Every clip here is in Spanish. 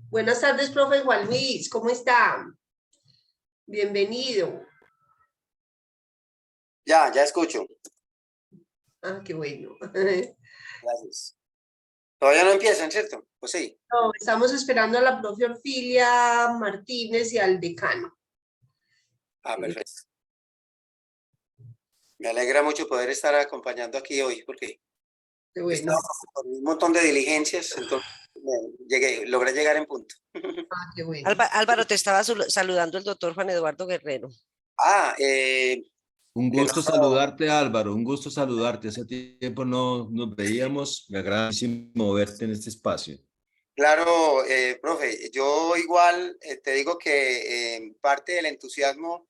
Buenas tardes, profe Juan Luis, ¿cómo está? Bienvenido. Ya escucho. Ah, qué bueno. Gracias. Todavía no empiezan, ¿cierto? Pues sí. No, estamos esperando a la profe Orfilia Martínez y al decano. Perfecto. Me alegra mucho poder estar acompañando aquí hoy porque Qué bueno. estaba con un montón de diligencias, entonces logré llegar en punto. Ah, qué bueno. Álvaro, te estaba saludando el doctor Juan Eduardo Guerrero. Un gusto saludarte, Álvaro, un gusto saludarte. Hace tiempo no nos veíamos, me agrada muchísimo verte en este espacio. Claro, profe, yo igual te digo que parte del entusiasmo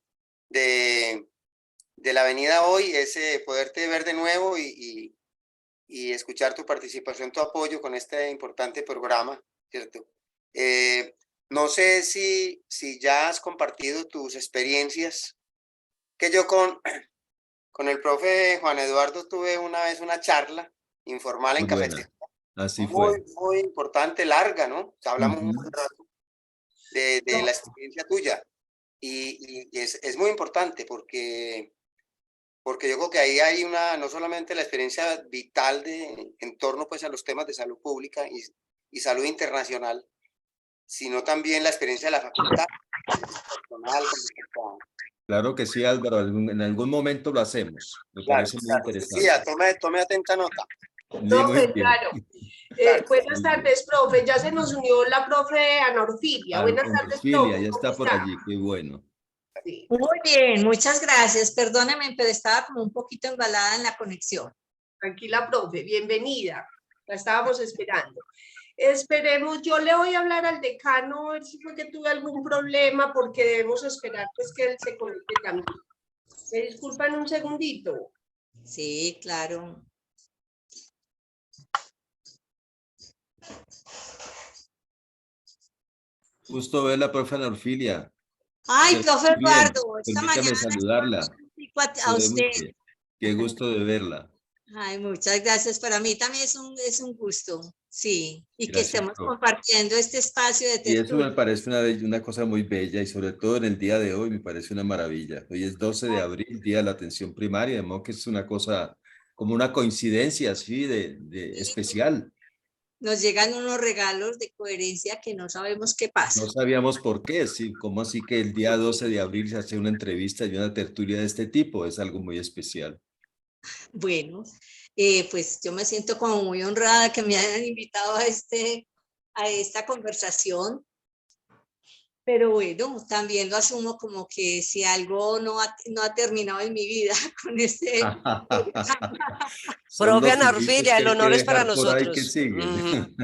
de la venida hoy es poderte ver de nuevo y escuchar tu participación, tu apoyo con este importante programa, ¿cierto? No sé si ya has compartido tus experiencias, que yo con el profe Juan Eduardo tuve una vez una charla informal en cafetería. Así fue. Muy importante, larga, ¿no? O sea, hablamos un buen rato de la experiencia tuya. Y es muy importante porque yo creo que ahí hay no solamente la experiencia vital en torno pues a los temas de salud pública y salud internacional, sino también la experiencia de la facultad personal. Claro que sí, Álvaro, en algún momento lo hacemos. Me parece muy interesante. Sí, tome atenta nota. Profe, claro. Buenas tardes, profe. Ya se nos unió la profe Ana Orfilia. Buenas tardes, profe. Ya está por allí, qué bueno. Sí. Muy bien, muchas gracias. Perdóneme, pero estaba como un poquito embalada en la conexión. Tranquila, profe. Bienvenida. La estábamos esperando. Esperemos, yo le voy a hablar al decano, a ver si fue que tuve algún problema, porque debemos esperar pues que él se conecte también. ¿Me disculpan un segundito? Sí, claro. Gusto verla, profe Ana Orfilia. Ay, profe Eduardo, esta Permítame mañana saludarla. a usted. Qué gusto de verla. Ay, muchas gracias. Para mí también es un gusto, sí. Y Gracias, que estemos compartiendo este espacio de tertulia. Y eso me tertulia. parece una cosa muy bella y sobre todo en el día de hoy me parece una maravilla. Hoy es 12 de abril, Día de la Atención Primaria, de modo que es una cosa como una coincidencia así de especial. Nos llegan unos regalos de coherencia que no sabemos qué pasa. No sabíamos por qué, sí, cómo así que el día 12 de abril se hace una entrevista y una tertulia de este tipo, es algo muy especial. Bueno, pues yo me siento como muy honrada que me hayan invitado a esta conversación, pero bueno, también lo asumo como que si algo no ha terminado en mi vida con este... Profe Ana Orfilia, el honor es para nosotros. Que siguen.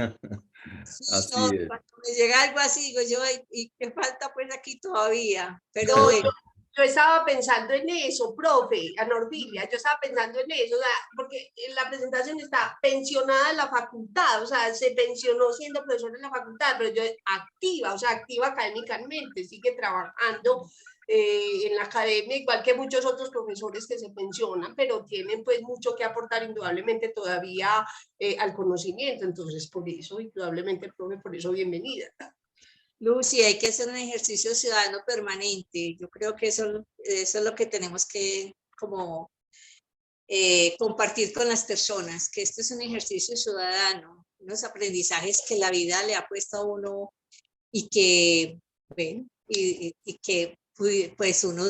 Sí, Así no, es. cuando me llega algo así, digo yo, ¿y qué falta pues aquí todavía? Pero No, bueno. yo estaba pensando en eso, profe, Ana Orfilia, yo estaba pensando en eso, o sea, porque en la presentación está pensionada en la facultad, o sea, se pensionó siendo profesora en la facultad, pero yo activa, o sea, activa académicamente, sigue trabajando en la academia, igual que muchos otros profesores que se pensionan, pero tienen pues mucho que aportar indudablemente todavía al conocimiento, entonces por eso, indudablemente, profe, por eso bienvenida. Lucy, hay que hacer un ejercicio ciudadano permanente. Yo creo que eso es lo que tenemos que como compartir con las personas, que esto es un ejercicio ciudadano, unos aprendizajes que la vida le ha puesto a uno y que, bueno, y que pues uno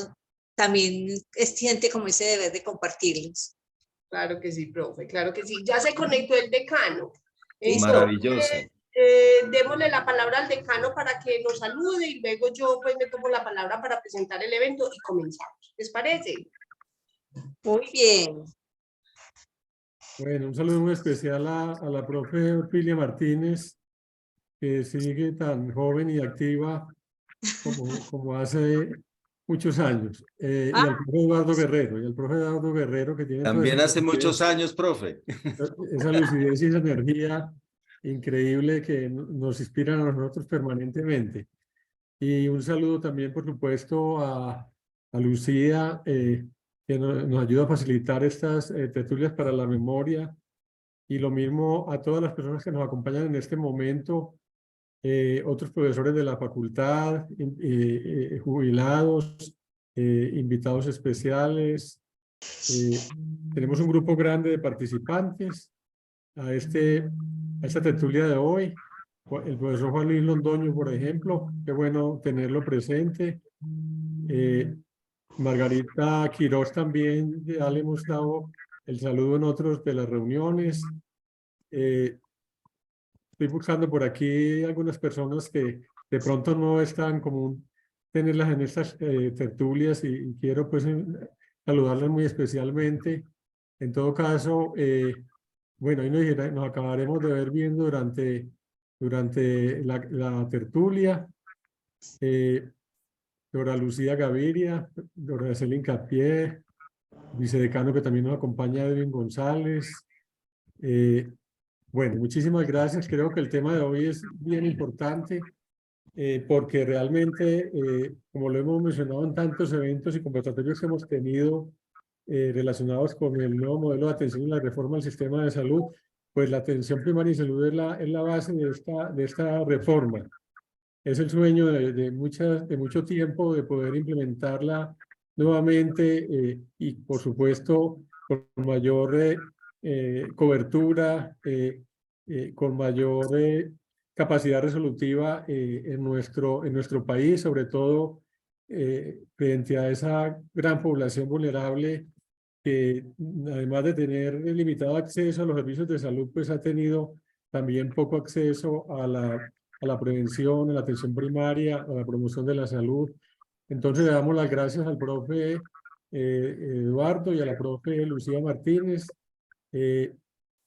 también siente como ese deber de compartirlos. Claro que sí, profe, claro que sí. Ya se conectó el decano. Maravilloso. Démosle la palabra al decano para que nos salude y luego yo pues me tomo la palabra para presentar el evento y comenzamos. ¿Les parece? Muy bien. Bueno, un saludo muy especial a la profe Orfilia Martínez, que sigue tan joven y activa como hace muchos años. Y al profe Eduardo Guerrero, que tiene También hace muchos años, profe. esa lucidez y esa energía increíble que nos inspiran a nosotros permanentemente. Y un saludo también, por supuesto, a Lucía, que nos ayuda a facilitar estas tertulias para la memoria. Y lo mismo a todas las personas que nos acompañan en este momento otros profesores de la facultad, jubilados, invitados especiales. Tenemos un grupo grande de participantes a esta tertulia de hoy. El profesor Juan Luis Londoño, por ejemplo, qué bueno tenerlo presente. Margarita Quirós también, ya le hemos dado el saludo en otros de las reuniones. Estoy buscando por aquí algunas personas que de pronto no es tan común tenerlas en estas tertulias y quiero pues saludarlas muy especialmente. En todo caso, bueno, ahí nos acabaremos de ver viendo durante la tertulia. Dora Lucía Gaviria, Dora Celín Capié, vicedecano que también nos acompaña, Edwin González. Bueno, muchísimas gracias. Creo que el tema de hoy es bien importante porque realmente, como lo hemos mencionado en tantos eventos y conversatorios que hemos tenido relacionados con el nuevo modelo de atención y la reforma del sistema de salud, pues la atención primaria y salud es la base de esta reforma. Es el sueño de mucho tiempo de poder implementarla nuevamente y, por supuesto, con mayor cobertura, con mayor capacidad resolutiva en nuestro país, sobre todo frente a esa gran población vulnerable que, además de tener limitado acceso a los servicios de salud, pues ha tenido también poco acceso a la prevención, a la atención primaria, a la promoción de la salud. Entonces le damos las gracias al profe Eduardo y a la profe Lucía Martínez.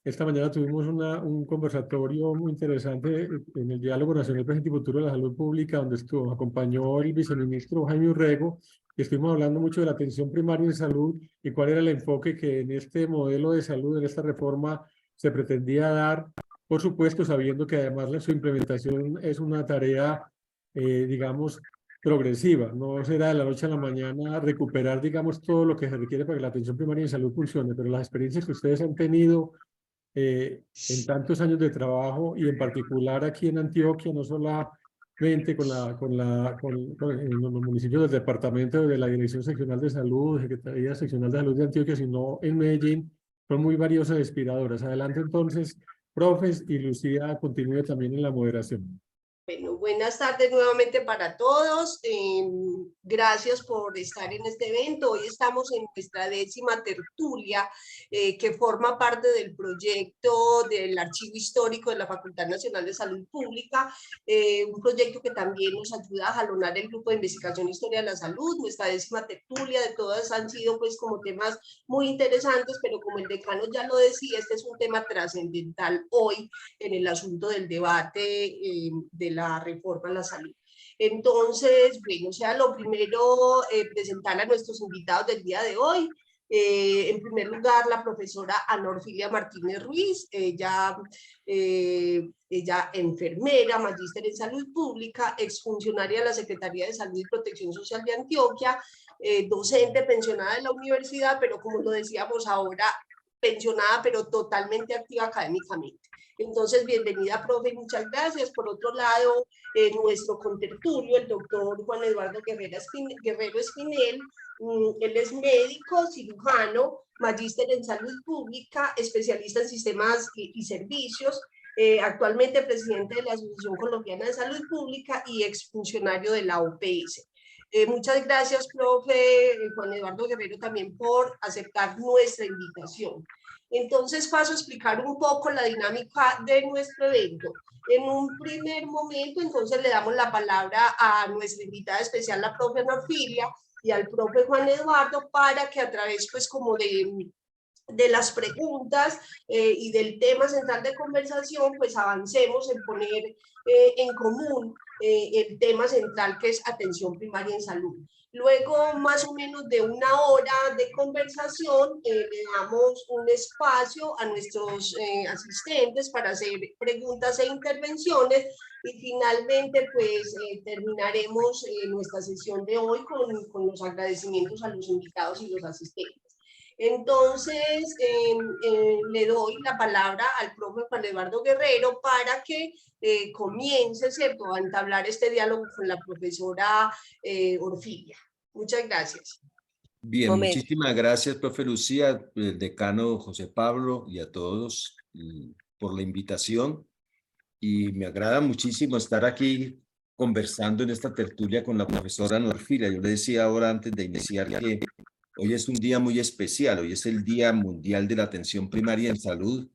Esta mañana tuvimos un conversatorio muy interesante en el Diálogo Nacional Presente y Futuro de la Salud Pública, donde acompañó el viceministro Jaime Urrego, y estuvimos hablando mucho de la atención primaria en salud y cuál era el enfoque que en este modelo de salud, en esta reforma, se pretendía dar. Por supuesto, sabiendo que además su implementación es una tarea, digamos, progresiva. No será de la noche a la mañana recuperar, digamos, todo lo que se requiere para que la atención primaria en salud funcione, pero las experiencias que ustedes han tenido en tantos años de trabajo y en particular aquí en Antioquia, no solamente en los municipios del departamento de la Dirección Seccional de Salud, Secretaría Seccional de Salud de Antioquia, sino en Medellín, son muy valiosas e inspiradoras. Adelante entonces, profes, y Lucía continúe también en la moderación. Bueno, buenas tardes nuevamente para todos. Gracias por estar en este evento. Hoy estamos en nuestra 10ª tertulia que forma parte del proyecto del Archivo Histórico de la Facultad Nacional de Salud Pública, un proyecto que también nos ayuda a jalonar el Grupo de Investigación e Historia de la Salud. Nuestra 10ª tertulia, de todas han sido pues como temas muy interesantes, pero como el decano ya lo decía, este es un tema trascendental hoy en el asunto del debate de la reforma a la salud. Entonces, bueno, o sea, lo primero, presentar a nuestros invitados del día de hoy. En primer lugar, la profesora Ana Orfilia Martínez Ruiz, ella enfermera, magíster en salud pública, exfuncionaria de la Secretaría de Salud y Protección Social de Antioquia, docente pensionada de la universidad, pero como lo decíamos ahora, pensionada, pero totalmente activa académicamente. Entonces, bienvenida, profe, muchas gracias. Por otro lado, nuestro contertulio, el doctor Juan Eduardo Guerrero Espinel, él es médico, cirujano, magíster en salud pública, especialista en sistemas y servicios, actualmente presidente de la Asociación Colombiana de Salud Pública y exfuncionario de la OPS. Muchas gracias, profe Juan Eduardo Guerrero, también por aceptar nuestra invitación. Entonces paso a explicar un poco la dinámica de nuestro evento. En un primer momento, entonces le damos la palabra a nuestra invitada especial, la profe Ana Orfilia, y al profe Juan Eduardo, para que a través pues como de las preguntas y del tema central de conversación, pues avancemos en poner en común el tema central, que es atención primaria en salud. Luego, más o menos de 1 hora de conversación, le damos un espacio a nuestros asistentes para hacer preguntas e intervenciones, y finalmente, pues, terminaremos nuestra sesión de hoy con los agradecimientos a los invitados y los asistentes. Entonces, le doy la palabra al profe Juan Eduardo Guerrero para que comience, ¿cierto?, a entablar este diálogo con la profesora Orfilia. Muchas gracias. Bien, Momento. muchísimas gracias, profe Lucía, el decano José Pablo y a todos por la invitación. Y me agrada muchísimo estar aquí conversando en esta tertulia con la profesora Norfilia. Yo le decía ahora antes de iniciar que hoy es un día muy especial, hoy es el Día Mundial de la Atención Primaria en Salud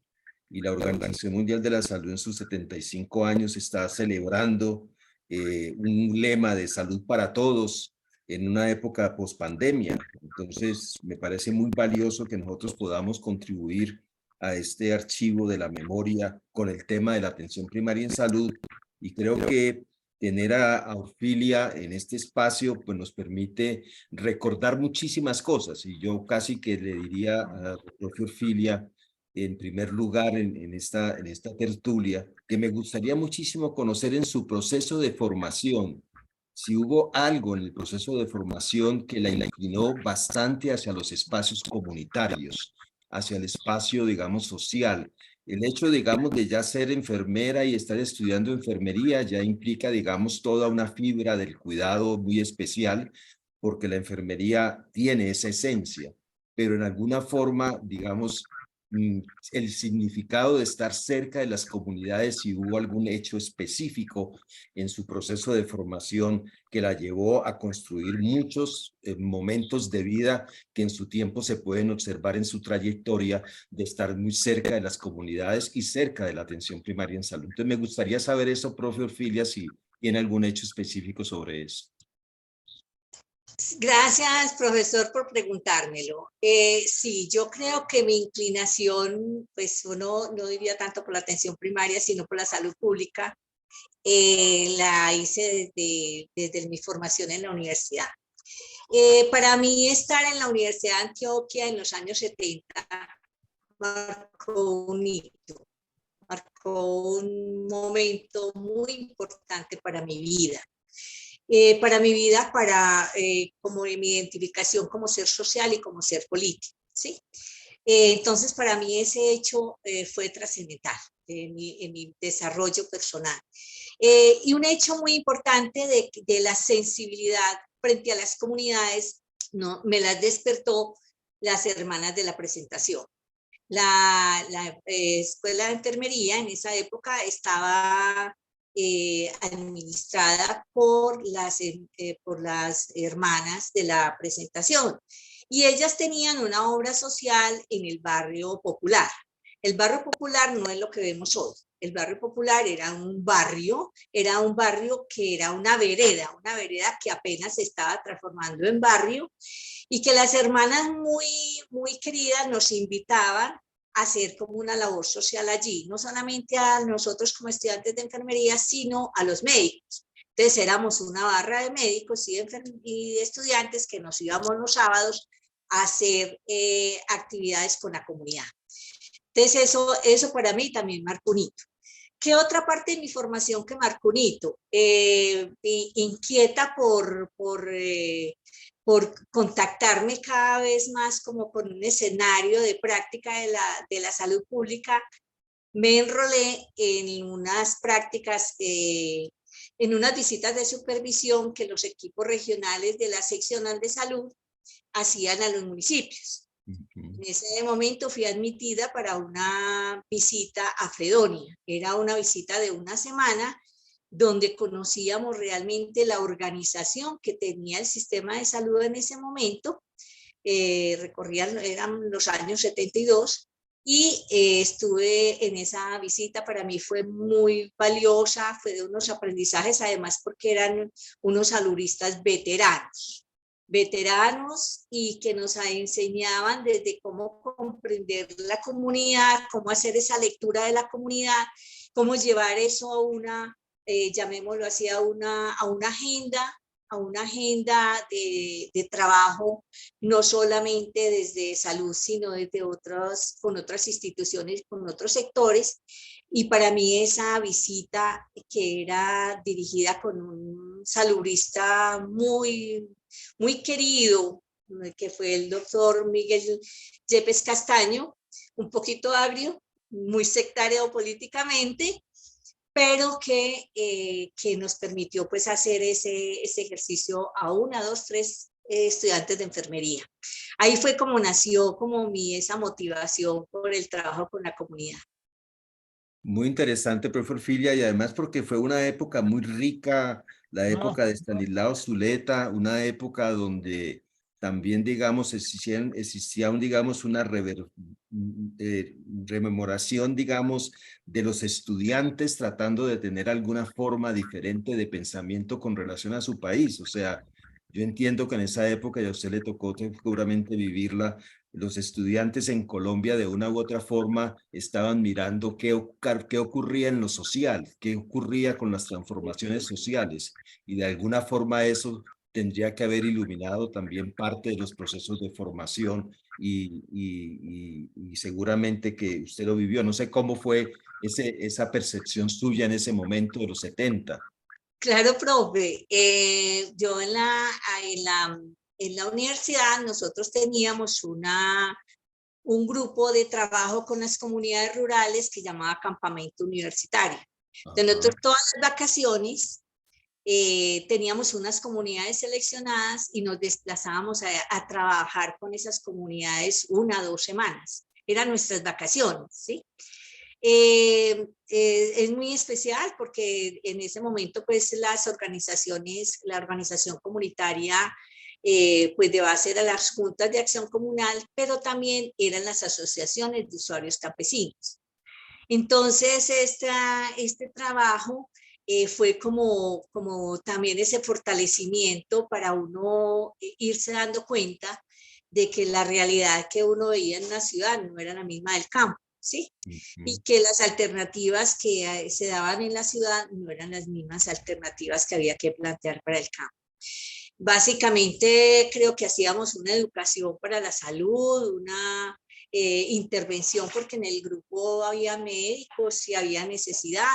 y la Organización Mundial de la Salud en sus 75 años está celebrando un lema de salud para todos en una época pospandemia. Entonces, me parece muy valioso que nosotros podamos contribuir a este archivo de la memoria con el tema de la atención primaria en salud, y creo que tener a Orfilia en este espacio pues nos permite recordar muchísimas cosas, y yo casi que le diría a la profe Orfilia en primer lugar en esta tertulia que me gustaría muchísimo conocer en su proceso de formación si hubo algo en el proceso de formación que la inclinó bastante hacia los espacios comunitarios, hacia el espacio, digamos, social. El hecho, digamos, de ya ser enfermera y estar estudiando enfermería ya implica, digamos, toda una fibra del cuidado muy especial, porque la enfermería tiene esa esencia, pero en alguna forma, digamos, el significado de estar cerca de las comunidades, si hubo algún hecho específico en su proceso de formación que la llevó a construir muchos momentos de vida que en su tiempo se pueden observar en su trayectoria de estar muy cerca de las comunidades y cerca de la atención primaria en salud. Entonces me gustaría saber eso, profe Orfilia, si tiene algún hecho específico sobre eso. Gracias, profesor, por preguntármelo. Sí, yo creo que mi inclinación, pues uno no diría tanto por la atención primaria, sino por la salud pública, la hice desde mi formación en la universidad. Para mí estar en la Universidad de Antioquia en los años 70 marcó un hito, marcó un momento muy importante para mi vida. Como mi identificación como ser social y como ser político, ¿sí? Entonces, para mí ese hecho fue trascendental en mi desarrollo personal. Y un hecho muy importante de la sensibilidad frente a las comunidades, ¿no? Me las despertó las hermanas de la presentación. La escuela de enfermería en esa época estaba administrada por las hermanas de la presentación, y ellas tenían una obra social en el barrio popular. El barrio popular no es lo que vemos hoy. El barrio popular era un barrio que era una vereda que apenas se estaba transformando en barrio, y que las hermanas muy queridas nos invitaban a hacer como una labor social allí, no solamente a nosotros como estudiantes de enfermería, sino a los médicos. Entonces éramos una barra de médicos y de estudiantes que nos íbamos los sábados a hacer actividades con la comunidad. Entonces eso para mí también marcó un hito. ¿Qué otra parte de mi formación que marcó un hito? Inquieta por contactarme cada vez más como con un escenario de práctica de la salud pública, me enrolé en unas prácticas, en unas visitas de supervisión que los equipos regionales de la seccional de salud hacían a los municipios. En ese momento fui admitida para una visita a Fredonia. Era una visita de una semana donde conocíamos realmente la organización que tenía el sistema de salud en ese momento. Eran los años 72, y estuve en esa visita. Para mí fue muy valiosa, fue de unos aprendizajes, además porque eran unos saluristas veteranos y que nos enseñaban desde cómo comprender la comunidad, cómo hacer esa lectura de la comunidad, cómo llevar eso a una, llamémoslo así, a una agenda de trabajo, no solamente desde salud, sino desde con otras instituciones, con otros sectores. Y para mí esa visita, que era dirigida con un salubrista muy querido, que fue el doctor Miguel Yepes Castaño, un poquito agrio, muy sectario políticamente, pero que nos permitió pues hacer ese ejercicio a 1, 2, 3 estudiantes de enfermería. Ahí fue como nació como esa motivación por el trabajo con la comunidad. Muy interesante, profesor Filia, y además porque fue una época muy rica, la época de Estanislao Zuleta, una época donde también, digamos, existía digamos, una rememoración, digamos, de los estudiantes tratando de tener alguna forma diferente de pensamiento con relación a su país. O sea, yo entiendo que en esa época, y a usted le tocó seguramente vivirla, los estudiantes en Colombia de una u otra forma estaban mirando qué ocurría en lo social, qué ocurría con las transformaciones sociales, y de alguna forma eso tendría que haber iluminado también parte de los procesos de formación y seguramente que usted lo vivió. No sé cómo fue esa percepción suya en ese momento de los 70. Claro, profe. Yo en la universidad nosotros teníamos un grupo de trabajo con las comunidades rurales que llamaba Campamento Universitario. Entonces nosotros todas las vacaciones teníamos unas comunidades seleccionadas y nos desplazábamos a trabajar con esas comunidades 1 a 2 semanas. Eran nuestras vacaciones, ¿sí? Es muy especial porque en ese momento pues la organización comunitaria pues de base eran las juntas de acción comunal, pero también eran las asociaciones de usuarios campesinos. Entonces este trabajo fue como también ese fortalecimiento para uno irse dando cuenta de que la realidad que uno veía en una ciudad no era la misma del campo, ¿sí? Y que las alternativas que se daban en la ciudad no eran las mismas alternativas que había que plantear para el campo. Básicamente creo que hacíamos una educación para la salud, una intervención porque en el grupo había médicos y había necesidad.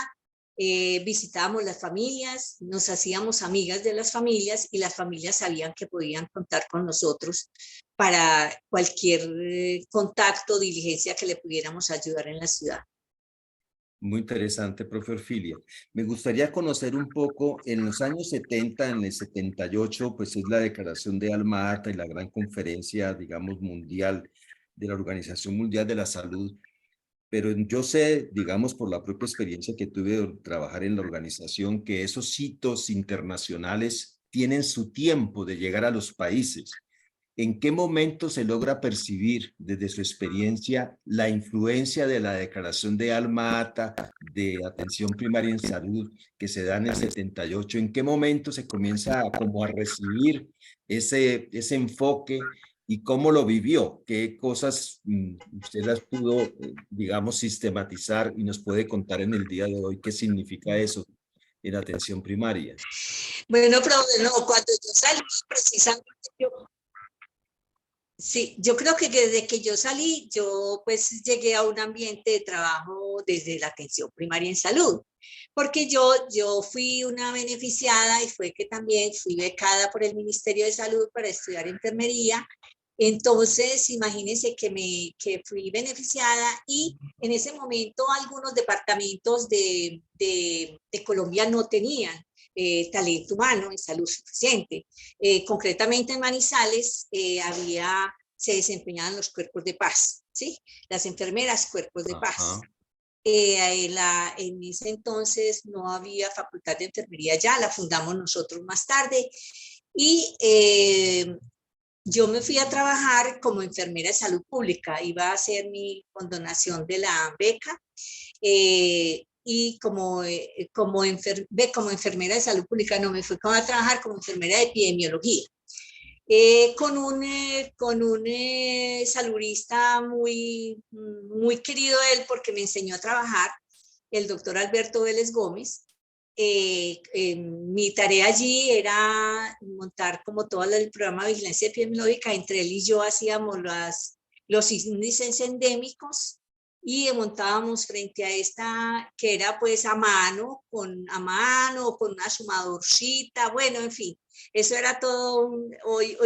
Visitábamos las familias, nos hacíamos amigas de las familias y las familias sabían que podían contar con nosotros para cualquier contacto o diligencia que le pudiéramos ayudar en la ciudad. Muy interesante, profe Orfilia. Me gustaría conocer un poco, en los años 70, en el 78, pues es la declaración de Alma Ata y la gran conferencia, digamos, mundial de la Organización Mundial de la Salud. Pero yo sé, digamos, por la propia experiencia que tuve de trabajar en la organización, que esos hitos internacionales tienen su tiempo de llegar a los países. ¿En qué momento se logra percibir desde su experiencia la influencia de la declaración de Alma Ata de atención primaria en salud que se da en el 78? ¿En qué momento se comienza como a recibir ese enfoque y cómo lo vivió? ¿Qué cosas usted las pudo, digamos, sistematizar y nos puede contar en el día de hoy qué significa eso en atención primaria? Bueno, pero no, cuando yo salí precisamente sí, yo creo que desde que yo salí, yo pues llegué a un ambiente de trabajo desde la atención primaria en salud, porque yo fui una beneficiada y fue que también fui becada por el Ministerio de Salud para estudiar enfermería. Entonces, imagínense que fui beneficiada y en ese momento algunos departamentos de Colombia no tenían talento humano en salud suficiente. Concretamente en Manizales se desempeñaban los cuerpos de paz, ¿sí? Las enfermeras cuerpos de paz. En ese entonces no había facultad de enfermería ya, la fundamos nosotros más tarde y yo me fui a trabajar como enfermera de salud pública, iba a hacer mi condonación de la beca y como enfermera de salud pública no me fui a trabajar como enfermera de epidemiología. Con un saludista muy querido él porque me enseñó a trabajar, el doctor Alberto Vélez Gómez. Mi tarea allí era montar como todo el programa de vigilancia epidemiológica. Entre él y yo hacíamos los índices endémicos y montábamos frente a esta que era pues a mano con una sumadorcita, bueno, en fin, eso era todo. Hoy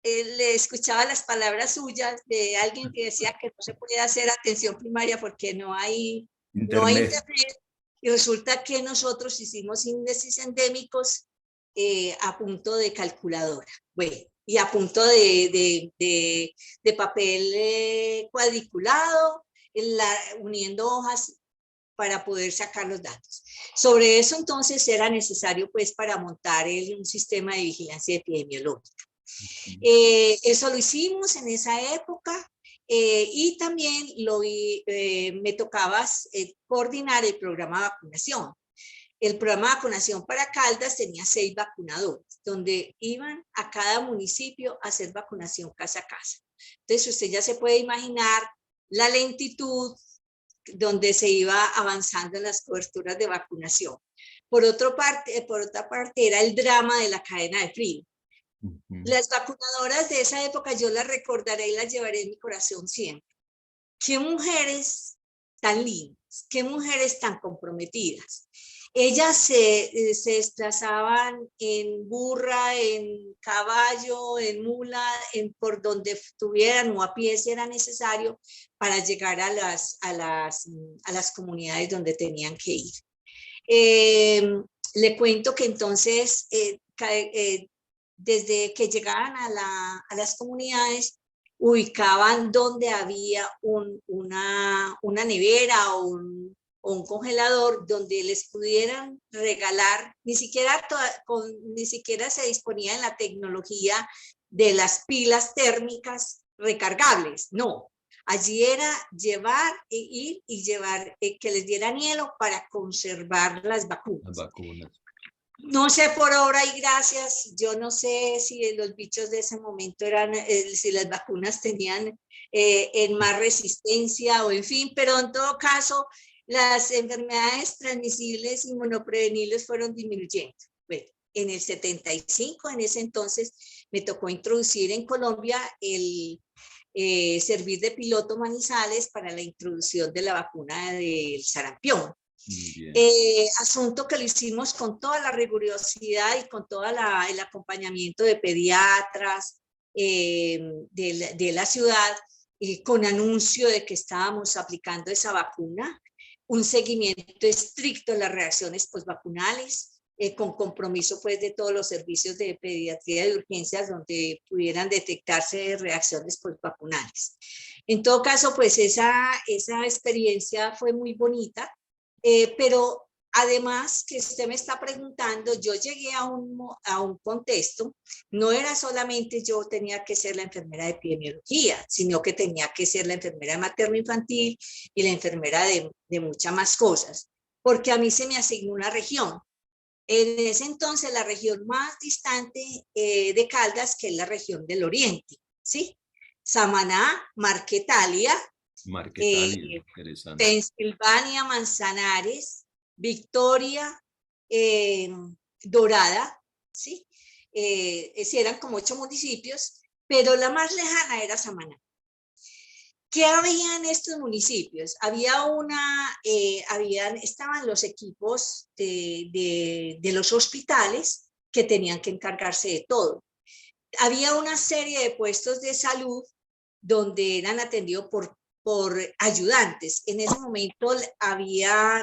le escuchaba las palabras suyas de alguien que decía que no se podía hacer atención primaria porque no hay internet. Y resulta que nosotros hicimos índices endémicos a punto de calculadora. Bueno, y a punto de papel cuadriculado, uniendo hojas para poder sacar los datos. Sobre eso entonces era necesario pues para montar un sistema de vigilancia epidemiológica. Eso lo hicimos en esa época y también me tocaba coordinar el programa de vacunación. El programa de vacunación para Caldas tenía 6 vacunadores, donde iban a cada municipio a hacer vacunación casa a casa. Entonces usted ya se puede imaginar la lentitud donde se iba avanzando en las coberturas de vacunación. Por otra parte era el drama de la cadena de frío. Las vacunadoras de esa época yo las recordaré y las llevaré en mi corazón siempre. Qué mujeres tan lindas, qué mujeres tan comprometidas. Ellas se desplazaban en burra, en caballo, en mula, por donde tuvieran o a pie si era necesario para llegar a las comunidades donde tenían que ir. Le cuento que entonces, desde que llegaban a las comunidades, ubicaban donde había una nevera o un congelador donde les pudieran regalar, ni siquiera se disponía en la tecnología de las pilas térmicas recargables, no. Allí era ir y llevar, que les dieran hielo para conservar las vacunas. No sé, por obra y gracias, yo no sé si los bichos de ese momento eran, si las vacunas tenían en más resistencia o en fin, pero en todo caso, las enfermedades transmisibles inmunoprevenibles fueron disminuyendo. Bueno, en el 75, en ese entonces, me tocó introducir en Colombia servir de piloto Manizales para la introducción de la vacuna del sarampión. Asunto que lo hicimos con toda la rigurosidad y con todo el acompañamiento de pediatras de la ciudad, con anuncio de que estábamos aplicando esa vacuna, un seguimiento estricto de las reacciones postvacunales, con compromiso pues de todos los servicios de pediatría de urgencias donde pudieran detectarse reacciones postvacunales. En todo caso, pues esa experiencia fue muy bonita, pero además que usted me está preguntando, yo llegué a un contexto, no era solamente yo tenía que ser la enfermera de epidemiología, sino que tenía que ser la enfermera materno-infantil y la enfermera de muchas más cosas, porque a mí se me asignó una región. En ese entonces la región más distante de Caldas, que es la región del Oriente, ¿sí? Samaná, Marquetalia, interesante. Pensilvania, Manzanares, Victoria, Dorada, ¿sí? Eran como 8 municipios, pero la más lejana era Samaná. ¿Qué había en estos municipios? Estaban los equipos de los hospitales que tenían que encargarse de todo. Había una serie de puestos de salud donde eran atendidos por ayudantes. En ese momento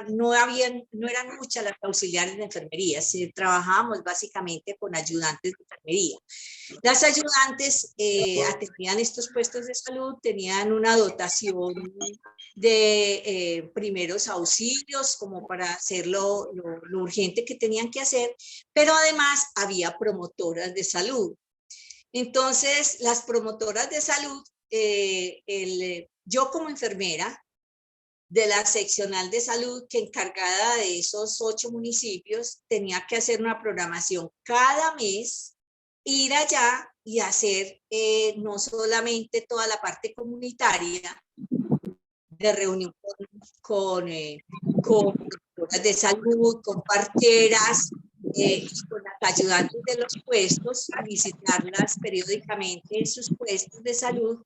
no eran muchas las auxiliares de enfermería, trabajábamos básicamente con ayudantes de enfermería. Las ayudantes atendían estos puestos de salud, tenían una dotación de primeros auxilios como para hacer lo urgente que tenían que hacer, pero además había promotoras de salud. Entonces, las promotoras de salud, yo como enfermera de la seccional de salud que encargada de esos 8 municipios, tenía que hacer una programación cada mes, ir allá y hacer no solamente toda la parte comunitaria de reunión con promotoras de salud, con parteras, con las ayudantes de los puestos, visitarlas periódicamente en sus puestos de salud,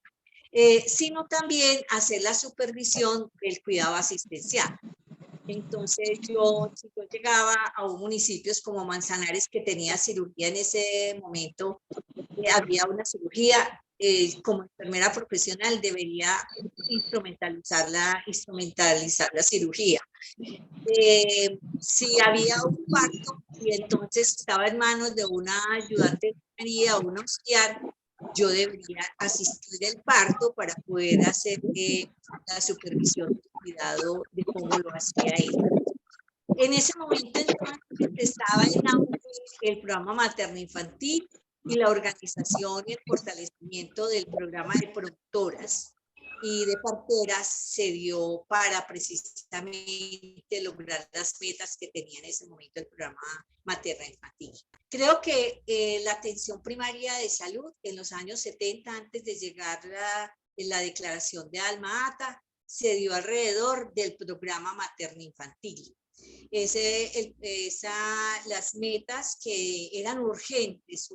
sino también hacer la supervisión del cuidado asistencial. Entonces si yo llegaba a un municipio como Manzanares que tenía cirugía en ese momento había una cirugía, como enfermera profesional debería instrumentalizar la cirugía. Si había un parto y entonces estaba en manos de una ayudante de enfermería o un auxiliar, yo debería asistir al parto para poder hacer la supervisión y cuidado de cómo lo hacía él. En ese momento entonces estaba en auge el programa materno-infantil y la organización y el fortalecimiento del programa de productoras y de parteras se dio para precisamente lograr las metas que tenía en ese momento el programa materno-infantil. Creo que la atención primaria de salud en los años 70, antes de llegar la declaración de Alma Ata, se dio alrededor del programa materno-infantil. Las metas que eran urgentes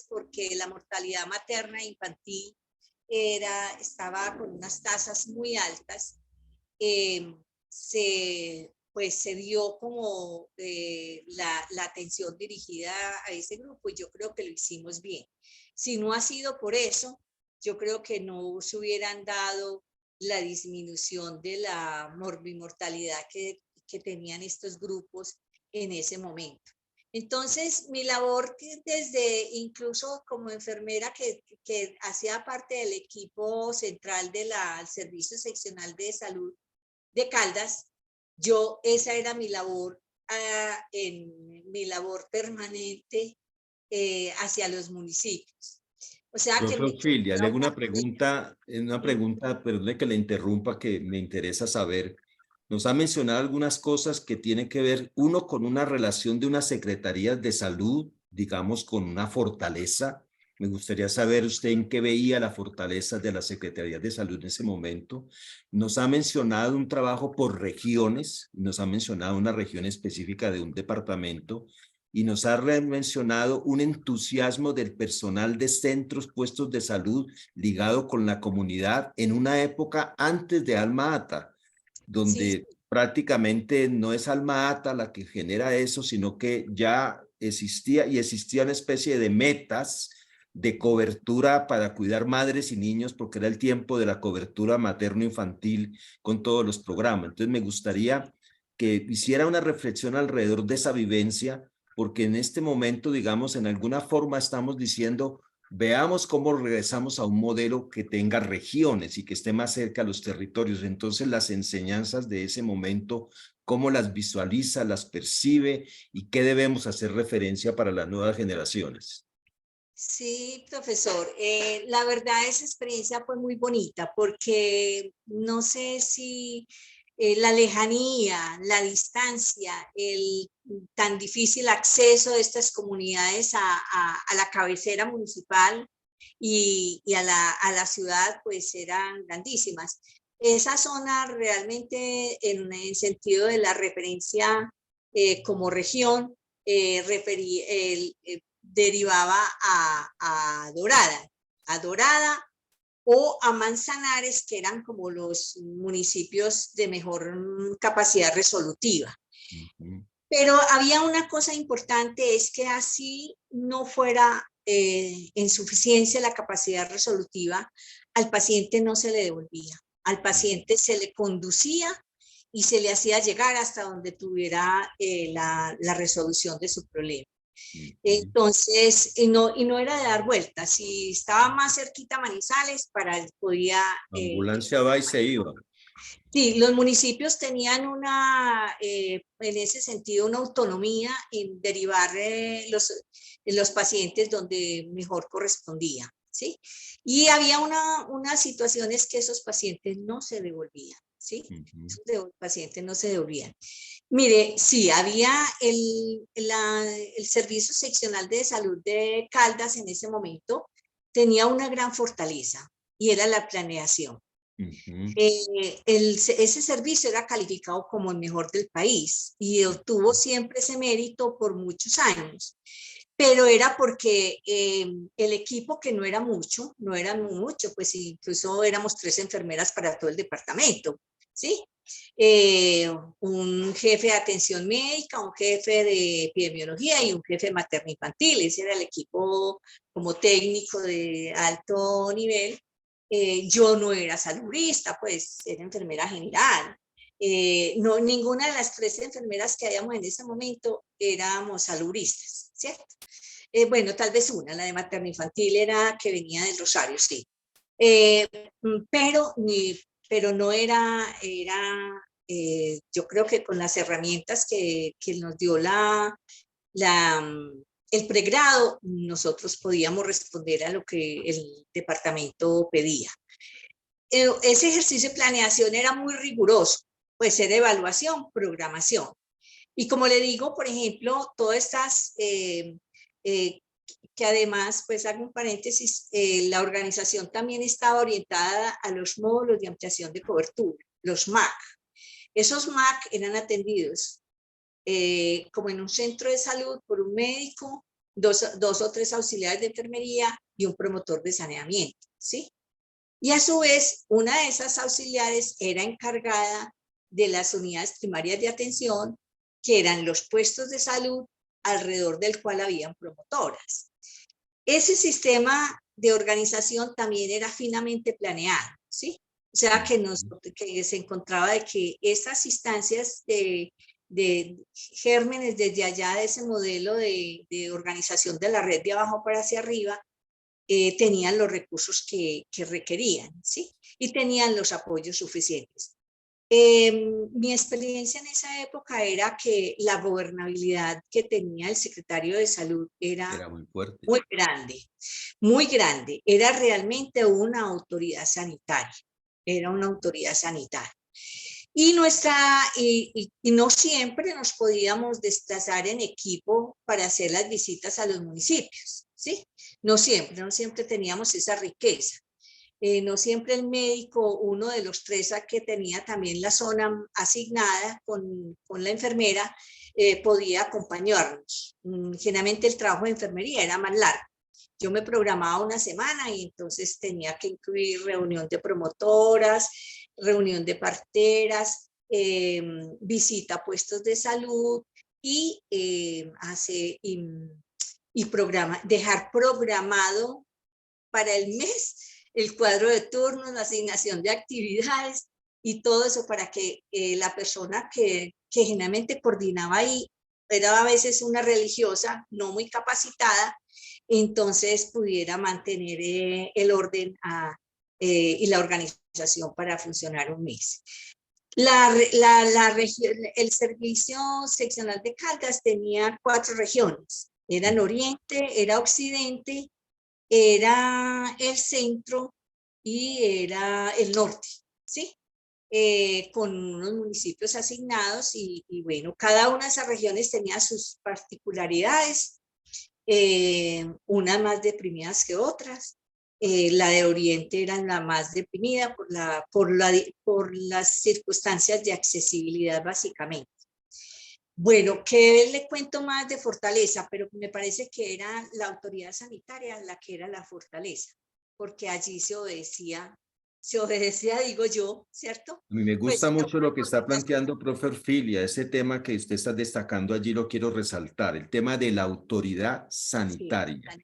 porque la mortalidad materna e infantil estaba con unas tasas muy altas, se dio como la atención dirigida a ese grupo y yo creo que lo hicimos bien. Si no ha sido por eso, yo creo que no se hubieran dado la disminución de la morbimortalidad que tenían estos grupos en ese momento. Entonces, mi labor desde incluso como enfermera que hacía parte del equipo central del Servicio Seccional de Salud de Caldas, esa era mi labor, mi labor permanente hacia los municipios. O sea que Ofelia, le hago una pregunta, perdón que le interrumpa, que me interesa saber. Nos ha mencionado algunas cosas que tienen que ver, uno, con una relación de unas secretarías de salud, digamos, con una fortaleza. Me gustaría saber usted en qué veía la fortaleza de las secretarías de salud en ese momento. Nos ha mencionado un trabajo por regiones, nos ha mencionado una región específica de un departamento, y nos ha mencionado un entusiasmo del personal de centros, puestos de salud ligado con la comunidad en una época antes de Alma Ata, donde prácticamente no es Alma Ata la que genera eso, sino que ya existía una especie de metas de cobertura para cuidar madres y niños, porque era el tiempo de la cobertura materno-infantil con todos los programas. Entonces me gustaría que hiciera una reflexión alrededor de esa vivencia, porque en este momento, digamos, en alguna forma estamos diciendo, veamos cómo regresamos a un modelo que tenga regiones y que esté más cerca a los territorios. Entonces, las enseñanzas de ese momento, cómo las visualiza, las percibe y qué debemos hacer referencia para las nuevas generaciones. Sí, profesor. La verdad, esa experiencia fue muy bonita porque no sé si la lejanía, la distancia, el tan difícil acceso de estas comunidades a la cabecera municipal y a la ciudad, pues eran grandísimas. Esa zona realmente, en el sentido de la referencia como región, derivaba a Dorada o a Manzanares, que eran como los municipios de mejor capacidad resolutiva. Pero había una cosa importante, es que así no fuera en suficiencia la capacidad resolutiva, al paciente no se le devolvía, al paciente se le conducía y se le hacía llegar hasta donde tuviera la resolución de su problema. Entonces, y no era de dar vueltas, si estaba más cerquita Manizales, podía... ambulancia va y se iba. Sí, los municipios tenían en ese sentido, una autonomía en derivar los pacientes donde mejor correspondía, ¿sí? Y había unas situaciones que esos pacientes no se devolvían, ¿sí? Esos pacientes no se devolvían. Mire, sí, había el Servicio Seccional de Salud de Caldas en ese momento, tenía una gran fortaleza y era la planeación. Ese servicio era calificado como el mejor del país y obtuvo siempre ese mérito por muchos años, pero era porque el equipo, que no era mucho, pues incluso éramos 3 enfermeras para todo el departamento, ¿sí? Un jefe de atención médica, un jefe de epidemiología y un jefe materno-infantil. Ese era el equipo como técnico de alto nivel. Yo no era salubrista, pues era enfermera general. No, ninguna de las 13 enfermeras que habíamos en ese momento éramos salubristas, ¿cierto? Bueno, tal vez una, la de materno-infantil era que venía del Rosario, sí. Pero no era, yo creo que con las herramientas que nos dio el pregrado, nosotros podíamos responder a lo que el departamento pedía. Ese ejercicio de planeación era muy riguroso, pues era evaluación, programación. Y como le digo, por ejemplo, todas estas, que además, pues hago un paréntesis, la organización también estaba orientada a los módulos de ampliación de cobertura, los MAC. Esos MAC eran atendidos como en un centro de salud por un médico, dos o tres auxiliares de enfermería y un promotor de saneamiento, ¿sí? Y a su vez, una de esas auxiliares era encargada de las unidades primarias de atención, que eran los puestos de salud alrededor del cual habían promotoras. Ese sistema de organización también era finamente planeado, ¿sí? O sea, que se encontraba de que estas instancias de gérmenes desde allá de ese modelo de organización de la red de abajo para hacia arriba, tenían los recursos que requerían, ¿sí? Y tenían los apoyos suficientes. Mi experiencia en esa época era que la gobernabilidad que tenía el secretario de salud era muy fuerte. Muy grande, muy grande. Era realmente una autoridad sanitaria, era una autoridad sanitaria. Y no siempre nos podíamos desplazar en equipo para hacer las visitas a los municipios, ¿sí? No siempre teníamos esa riqueza. No siempre el médico, uno de los tres que tenía también la zona asignada con la enfermera, podía acompañarnos. Generalmente el trabajo de enfermería era más largo. Yo me programaba una semana y entonces tenía que incluir reunión de promotoras, reunión de parteras, visita a puestos de salud y dejar programado para el mes el cuadro de turnos, la asignación de actividades y todo eso para que la persona que generalmente coordinaba ahí era a veces una religiosa no muy capacitada, entonces pudiera mantener el orden y la organización para funcionar un mes. El servicio seccional de Caldas tenía 4 regiones. Era Oriente, era Occidente, era el centro y era el norte, ¿sí? Con unos municipios asignados y bueno, cada una de esas regiones tenía sus particularidades, unas más deprimidas que otras. La de Oriente era la más deprimida por las circunstancias de accesibilidad básicamente. Bueno, ¿qué le cuento más de Fortaleza? Pero me parece que era la autoridad sanitaria la que era la fortaleza, porque allí se obedecía, digo yo, ¿cierto? A mí me gusta Pues, mucho lo que está planteando, profe Orfilia, ese tema que usted está destacando allí lo quiero resaltar, el tema de la autoridad sanitaria. Sí,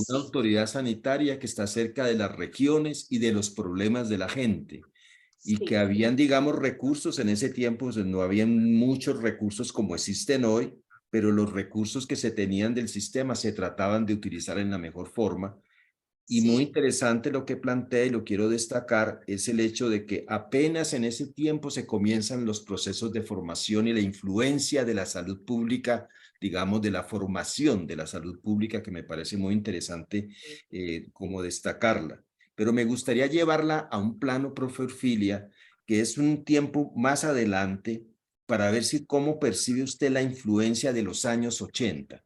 Una autoridad sanitaria que está cerca de las regiones y de los problemas de la gente. Y sí. que habían, digamos, recursos en ese tiempo, pues no habían muchos recursos como existen hoy, pero los recursos que se tenían del sistema se trataban de utilizar en la mejor forma. Y muy interesante lo que plantea y lo quiero destacar es el hecho de que apenas en ese tiempo se comienzan los procesos de formación y la influencia de la salud pública, digamos, de la formación de la salud pública, que me parece muy interesante como destacarla. Pero me gustaría llevarla a un plano, profe Orfilia, que es un tiempo más adelante para ver si cómo percibe usted la influencia de los años 80.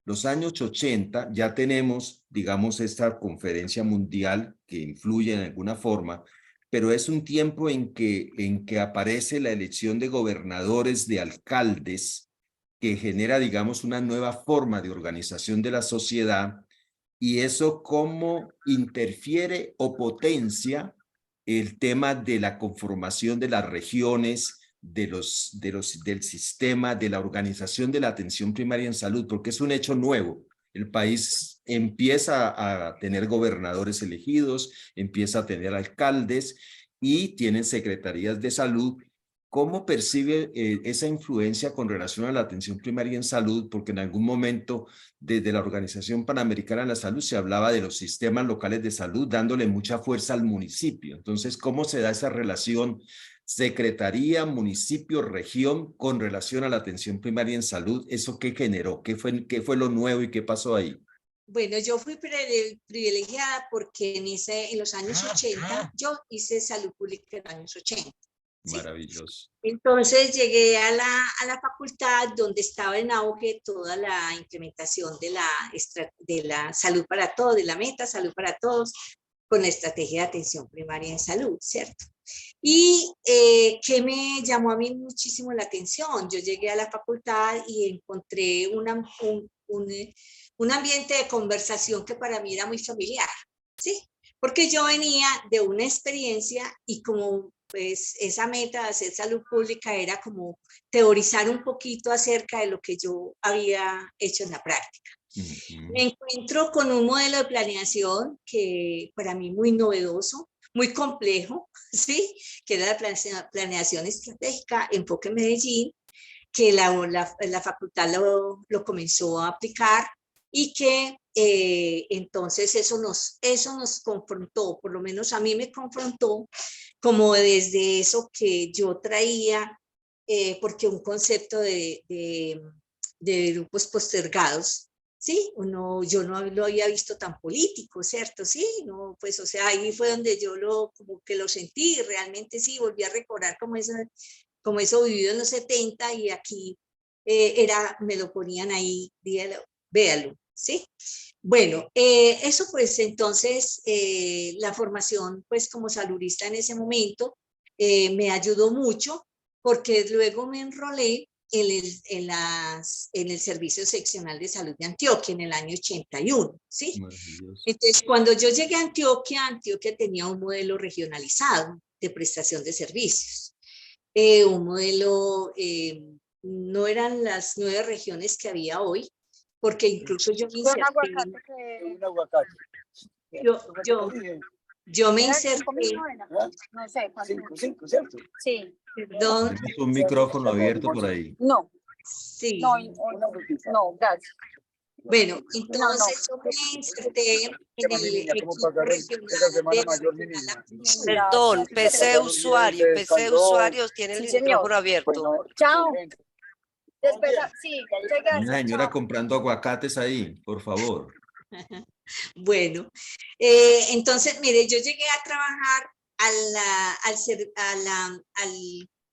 Los años 80 ya tenemos, digamos, esta conferencia mundial que influye en alguna forma, pero es un tiempo en que aparece la elección de gobernadores, de alcaldes, que genera, digamos, una nueva forma de organización de la sociedad, y eso cómo interfiere o potencia el tema de la conformación de las regiones, del sistema, de la organización de la atención primaria en salud, porque es un hecho nuevo. El país empieza a tener gobernadores elegidos, empieza a tener alcaldes y tienen secretarías de salud. ¿Cómo percibe esa influencia con relación a la atención primaria en salud? Porque en algún momento desde la Organización Panamericana de la Salud se hablaba de los sistemas locales de salud dándole mucha fuerza al municipio. Entonces, ¿cómo se da esa relación secretaría, municipio, región con relación a la atención primaria en salud? ¿Eso qué generó? ¿Qué fue lo nuevo y qué pasó ahí? Bueno, yo fui privilegiada porque en los años 80, yo hice salud pública en los años 80. ¿sí? Maravilloso. Entonces llegué a la facultad donde estaba en auge toda la implementación de la salud para todos, de la meta salud para todos, con la estrategia de atención primaria en salud, ¿cierto? Y que me llamó a mí muchísimo la atención. Yo llegué a la facultad y encontré un ambiente de conversación que para mí era muy familiar, ¿sí? Porque yo venía de una experiencia y como pues esa meta de hacer salud pública era como teorizar un poquito acerca de lo que yo había hecho en la práctica. Me encuentro con un modelo de planeación que para mí muy novedoso, muy complejo, ¿sí? Que era la planeación estratégica Enfoque Medellín, que la facultad lo comenzó a aplicar y que entonces eso nos confrontó, por lo menos a mí me confrontó, como desde eso que yo traía, porque un concepto de grupos postergados, ¿sí? Yo no lo había visto tan político, ¿cierto? Sí, no, pues, o sea, ahí fue donde yo como que lo sentí, realmente sí, volví a recordar como eso vivido en los 70 y aquí me lo ponían ahí, véalo, ¿sí? Bueno, eso pues entonces la formación pues como saludista en ese momento me ayudó mucho porque luego me enrolé en el Servicio Seccional de Salud de Antioquia en el año 81, ¿sí? Entonces, cuando yo llegué a Antioquia tenía un modelo regionalizado de prestación de servicios. Un modelo, no eran las 9 regiones que había hoy, porque incluso yo me inserté. Yo me inserté. No sé, 5, ¿cierto? Sí. Perdón. Tenemos un micrófono abierto por ahí. No. Sí. No, gracias. Bueno, entonces yo me inserté en el equipo regional. Perdón, PC usuarios tiene el micrófono abierto. Bueno, chao. Sí, Una señora comprando aguacates ahí, por favor. Bueno, entonces, mire, yo llegué a trabajar al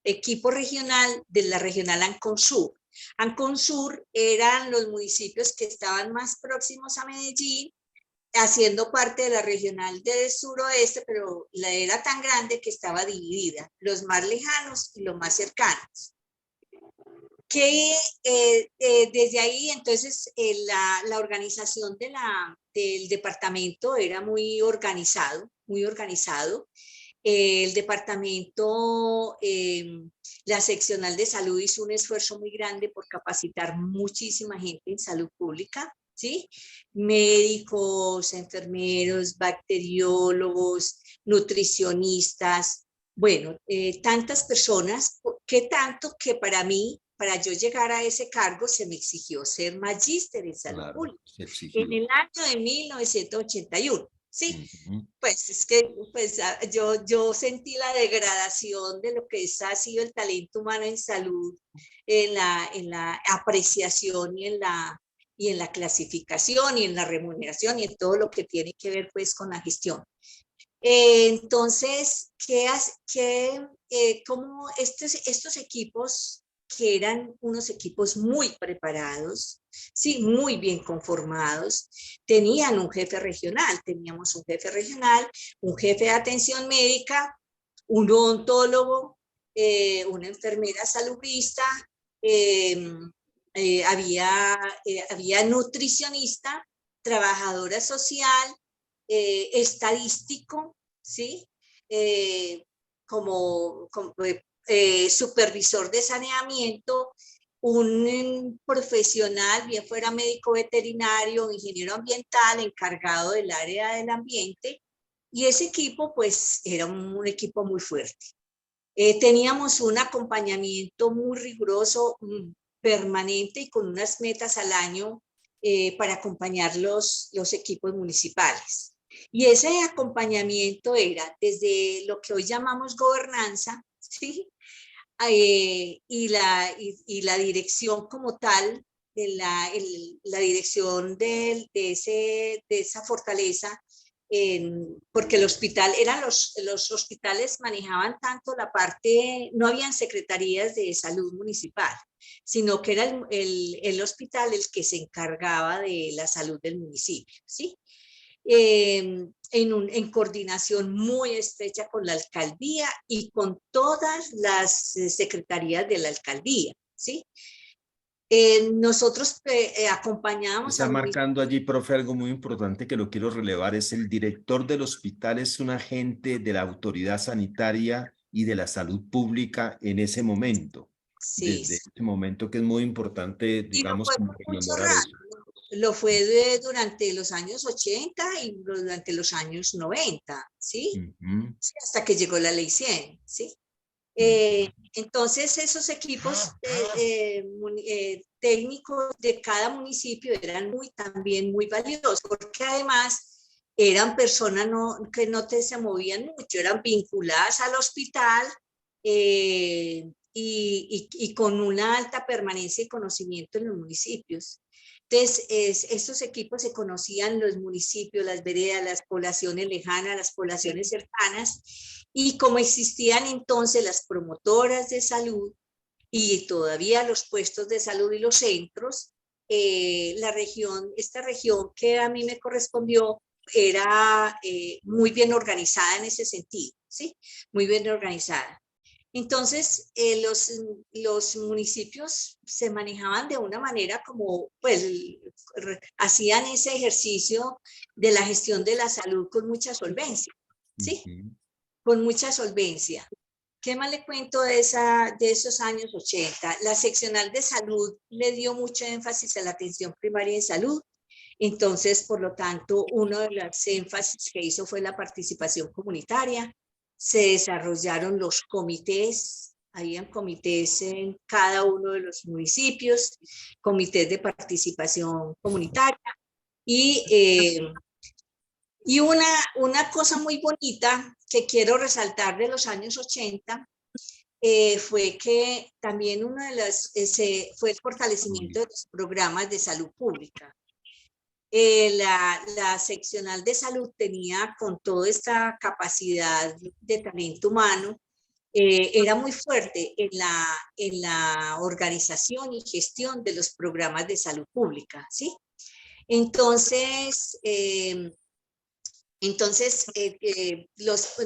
equipo regional de la regional Anconsur. Anconsur eran los municipios que estaban más próximos a Medellín, haciendo parte de la regional del suroeste, pero era tan grande que estaba dividida, los más lejanos y los más cercanos. Que desde ahí entonces la organización del departamento era muy organizado, muy organizado. El departamento, la seccional de salud hizo un esfuerzo muy grande por capacitar muchísima gente en salud pública, ¿sí? Médicos, enfermeros, bacteriólogos, nutricionistas, bueno, tantas personas, que tanto que para mí, para yo llegar a ese cargo, se me exigió ser magíster en salud pública en el año de 1981. Sí, pues es que pues, yo sentí la degradación de lo que ha sido el talento humano en salud, en la apreciación y en la clasificación y en la remuneración y en todo lo que tiene que ver pues con la gestión. Entonces, cómo estos equipos, que eran unos equipos muy preparados, sí, muy bien conformados, tenían un jefe regional, teníamos un jefe regional, un jefe de atención médica, un odontólogo, una enfermera salubrista, había nutricionista, trabajadora social, estadístico, ¿sí? como supervisor de saneamiento un profesional, bien fuera médico veterinario, ingeniero ambiental, encargado del área del ambiente, y ese equipo pues era un equipo muy fuerte. Teníamos un acompañamiento muy riguroso, permanente y con unas metas al año para acompañar los equipos municipales. Y ese acompañamiento era desde lo que hoy llamamos gobernanza, ¿sí? Y la dirección como tal, la dirección de esa fortaleza, porque el hospital, los hospitales manejaban tanto la parte, no habían secretarías de salud municipal, sino que era el hospital el que se encargaba de la salud del municipio, ¿sí? En coordinación muy estrecha con la alcaldía y con todas las secretarías de la alcaldía, ¿sí? Nosotros acompañábamos Está marcando allí, profe, algo muy importante que lo quiero relevar, es el director del hospital es un agente de la autoridad sanitaria y de la salud pública en ese momento. Sí, Desde ese momento que es muy importante, digamos, como conmemorar eso. Lo fue durante los años 80 y durante los años 90, ¿sí? Sí, hasta que llegó la ley 100, ¿sí? Entonces esos equipos técnicos de cada municipio eran también muy valiosos, porque además eran personas que no se movían mucho, eran vinculadas al hospital y con una alta permanencia y conocimiento en los municipios. Entonces, estos equipos se conocían los municipios, las veredas, las poblaciones lejanas, las poblaciones cercanas, y como existían entonces las promotoras de salud y todavía los puestos de salud y los centros, esta región que a mí me correspondió era muy bien organizada en ese sentido, ¿sí? Muy bien organizada. Entonces, los municipios se manejaban de una manera como, pues, hacían ese ejercicio de la gestión de la salud con mucha solvencia, ¿sí? Con mucha solvencia. ¿Qué más le cuento de esos años 80? La seccional de salud le dio mucho énfasis a la atención primaria en salud. Entonces, por lo tanto, uno de los énfasis que hizo fue la participación comunitaria. Se desarrollaron los comités, habían comités en cada uno de los municipios, comités de participación comunitaria. Y una cosa muy bonita que quiero resaltar de los años 80 fue que también uno de los, fue el fortalecimiento de los programas de salud pública. La seccional de salud tenía, con toda esta capacidad de talento humano, era muy fuerte en la organización y gestión de los programas de salud pública, ¿sí? Entonces,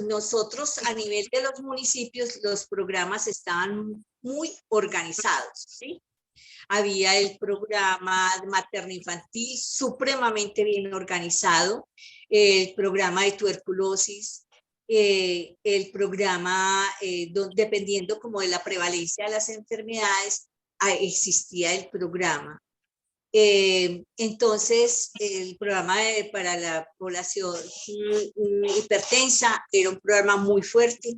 nosotros a nivel de los municipios, los programas estaban muy organizados, ¿sí? Había el programa materno-infantil supremamente bien organizado, el programa de tuberculosis, el programa, dependiendo como de la prevalencia de las enfermedades, existía el programa. Entonces, el programa para la población hipertensa era un programa muy fuerte.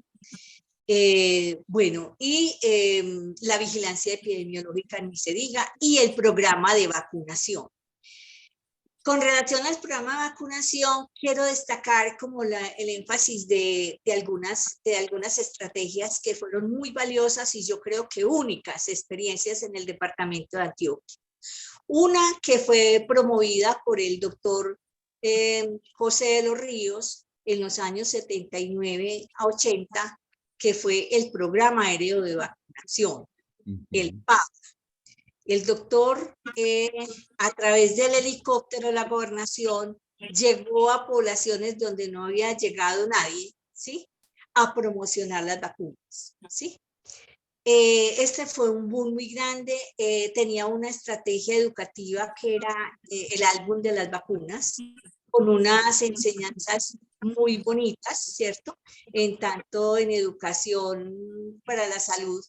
Bueno, y la vigilancia epidemiológica ni se diga, y el programa de vacunación. Con relación al programa de vacunación, quiero destacar como el énfasis de algunas estrategias que fueron muy valiosas y yo creo que únicas experiencias en el departamento de Antioquia. Una que fue promovida por el doctor José de los Ríos en los años 79 a 80, que fue el programa aéreo de vacunación, el PAV. El doctor, a través del helicóptero de la gobernación, llegó a poblaciones donde no había llegado nadie, ¿sí? A promocionar las vacunas, ¿sí? Este fue un boom muy grande, tenía una estrategia educativa que era el álbum de las vacunas, con unas enseñanzas muy bonitas, ¿cierto? En tanto en educación para la salud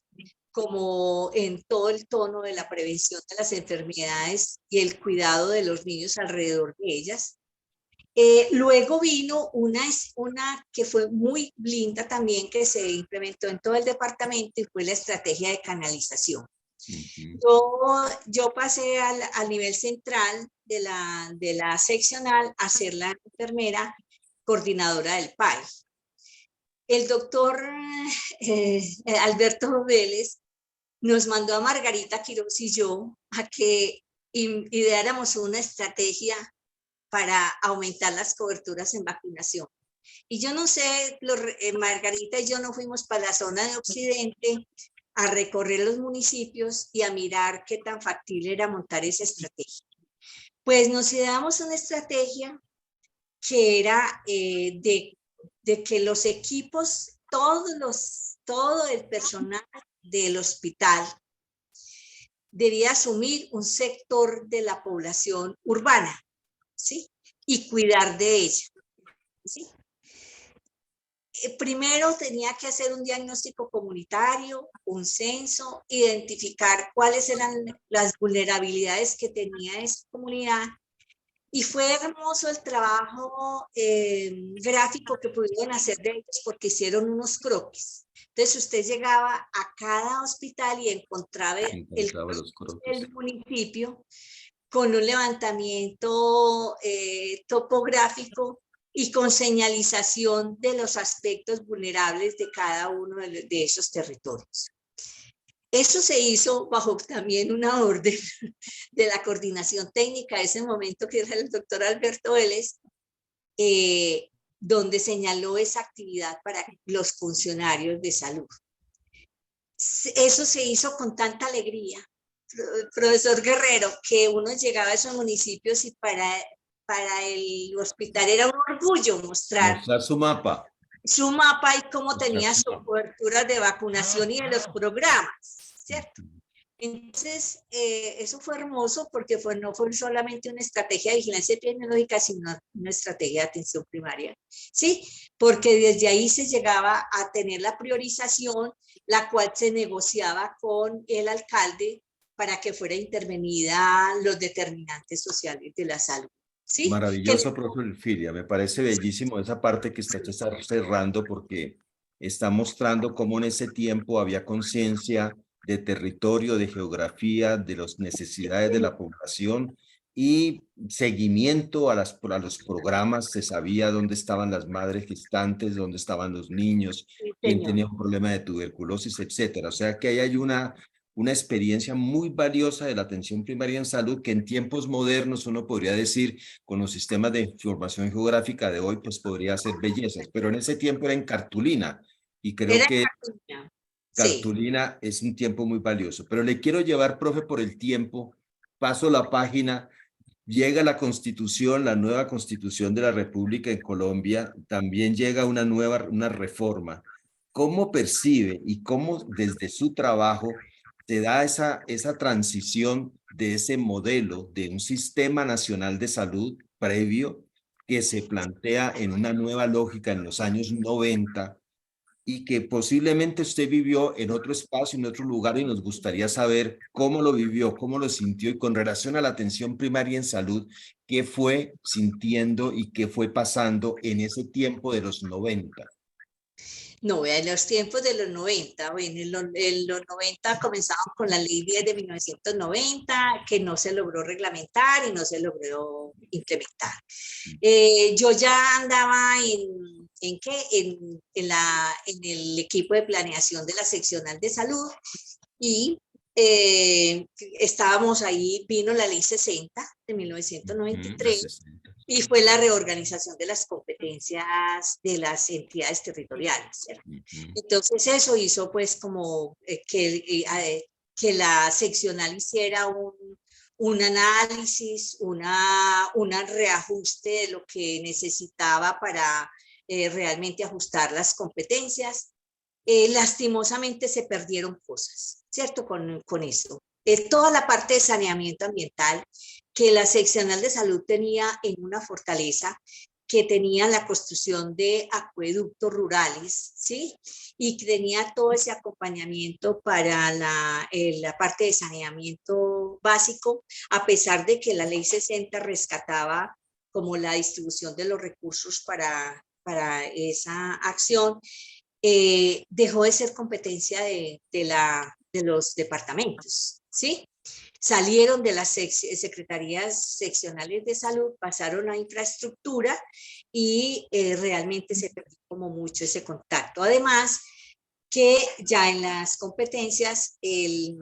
como en todo el tono de la prevención de las enfermedades y el cuidado de los niños alrededor de ellas. Luego vino una que fue muy linda también, que se implementó en todo el departamento y fue la estrategia de canalización. Yo pasé al nivel central de la seccional a ser la enfermera coordinadora del PAI. El doctor Alberto Vélez nos mandó a Margarita Quiroz y yo a que ideáramos una estrategia para aumentar las coberturas en vacunación. Y yo no sé, Margarita y yo nos fuimos para la zona de Occidente a recorrer los municipios y a mirar qué tan factible era montar esa estrategia. Pues nos ideamos una estrategia que era de que los equipos, todo el personal del hospital debía asumir un sector de la población urbana, ¿sí? Y cuidar de ella, ¿sí? Primero tenía que hacer un diagnóstico comunitario, un censo, identificar cuáles eran las vulnerabilidades que tenía esa comunidad. Y fue hermoso el trabajo gráfico que pudieron hacer de ellos porque hicieron unos croquis. Entonces usted llegaba a cada hospital y encontraba los croquis el municipio con un levantamiento topográfico y con señalización de los aspectos vulnerables de cada uno de esos territorios. Eso se hizo bajo también una orden de la coordinación técnica de ese momento, que era el doctor Alberto Vélez, donde señaló esa actividad para los funcionarios de salud. Eso se hizo con tanta alegría, profesor Guerrero, que uno llegaba a esos municipios y para el hospital era un orgullo mostrar su mapa y cómo tenía su cobertura de vacunación y de los programas, ¿cierto? Entonces, eso fue hermoso porque no fue solamente una estrategia de vigilancia epidemiológica, sino una estrategia de atención primaria, ¿sí? Porque desde ahí se llegaba a tener la priorización, la cual se negociaba con el alcalde para que fuera intervenida los determinantes sociales de la salud. ¿Sí? Maravilloso, profesor Filia. Me parece bellísimo esa parte que está cerrando porque está mostrando cómo en ese tiempo había conciencia de territorio, de geografía, de las necesidades de la población y seguimiento a los programas. Se sabía dónde estaban las madres gestantes, dónde estaban los niños, quién tenía un problema de tuberculosis, etcétera. O sea que ahí hay una experiencia muy valiosa de la atención primaria en salud que en tiempos modernos uno podría decir con los sistemas de información geográfica de hoy pues podría hacer bellezas, pero en ese tiempo era en cartulina y creo que cartulina es un tiempo muy valioso. Pero le quiero llevar, profe, por el tiempo, paso la página, llega la Constitución, la nueva Constitución de la República en Colombia, también llega una reforma. ¿Cómo percibe y cómo desde su trabajo te da esa transición de ese modelo de un sistema nacional de salud previo que se plantea en una nueva lógica en los años 90 y que posiblemente usted vivió en otro espacio, en otro lugar y nos gustaría saber cómo lo vivió, cómo lo sintió y con relación a la atención primaria en salud, qué fue sintiendo y qué fue pasando en ese tiempo de los 90? No, en los tiempos de los 90, bueno, en los 90 comenzamos con la ley 10 de 1990, que no se logró reglamentar y no se logró implementar. Yo ya andaba en el equipo de planeación de la seccional de salud y estábamos ahí, vino la ley 60 de 1993. Y fue la reorganización de las competencias de las entidades territoriales, ¿cierto? Entonces eso hizo pues como que la seccional hiciera un análisis, un reajuste de lo que necesitaba para realmente ajustar las competencias. Lastimosamente se perdieron cosas, ¿cierto? Con eso. Toda la parte de saneamiento ambiental que la seccional de salud tenía en una fortaleza, que tenía la construcción de acueductos rurales, ¿sí? Y que tenía todo ese acompañamiento para la parte de saneamiento básico, a pesar de que la ley 60 rescataba como la distribución de los recursos para esa acción, dejó de ser competencia de los departamentos, ¿sí? Salieron de las secretarías seccionales de salud, pasaron a infraestructura y realmente se perdió como mucho ese contacto. Además, que ya en las competencias el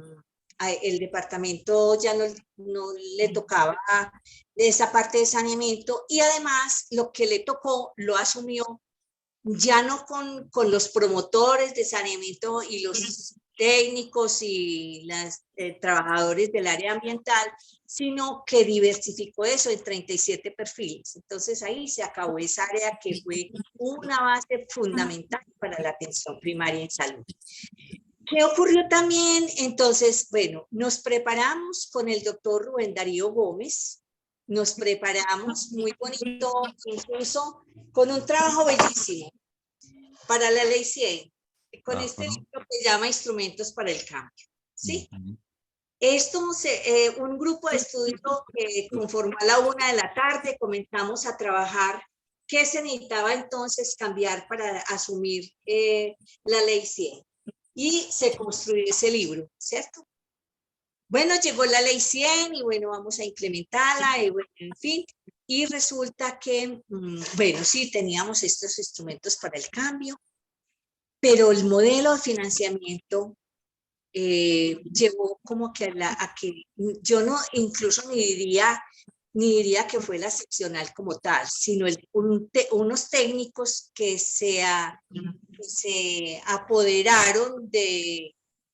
departamento ya no le tocaba esa parte de saneamiento, y además lo que le tocó lo asumió ya no con los promotores de saneamiento y los técnicos y los trabajadores del área ambiental, sino que diversificó eso en 37 perfiles. Entonces ahí se acabó esa área que fue una base fundamental para la atención primaria en salud. ¿Qué ocurrió también? Entonces, bueno, nos preparamos con el doctor Rubén Darío Gómez, nos preparamos muy bonito, incluso con un trabajo bellísimo para la ley 100, con este libro que se llama Instrumentos para el Cambio, ¿sí? Esto, un grupo de estudio que conformó a la 1 de la tarde, comenzamos a trabajar qué se necesitaba entonces cambiar para asumir la ley 100, y se construyó ese libro, ¿cierto? Bueno, llegó la ley 100 y bueno, vamos a implementarla y bueno, en fin. Y resulta que, bueno, sí, teníamos estos instrumentos para el cambio, pero el modelo de financiamiento llegó como que a que yo no, incluso ni diría que fue la seccional como tal, sino unos técnicos que se apoderaron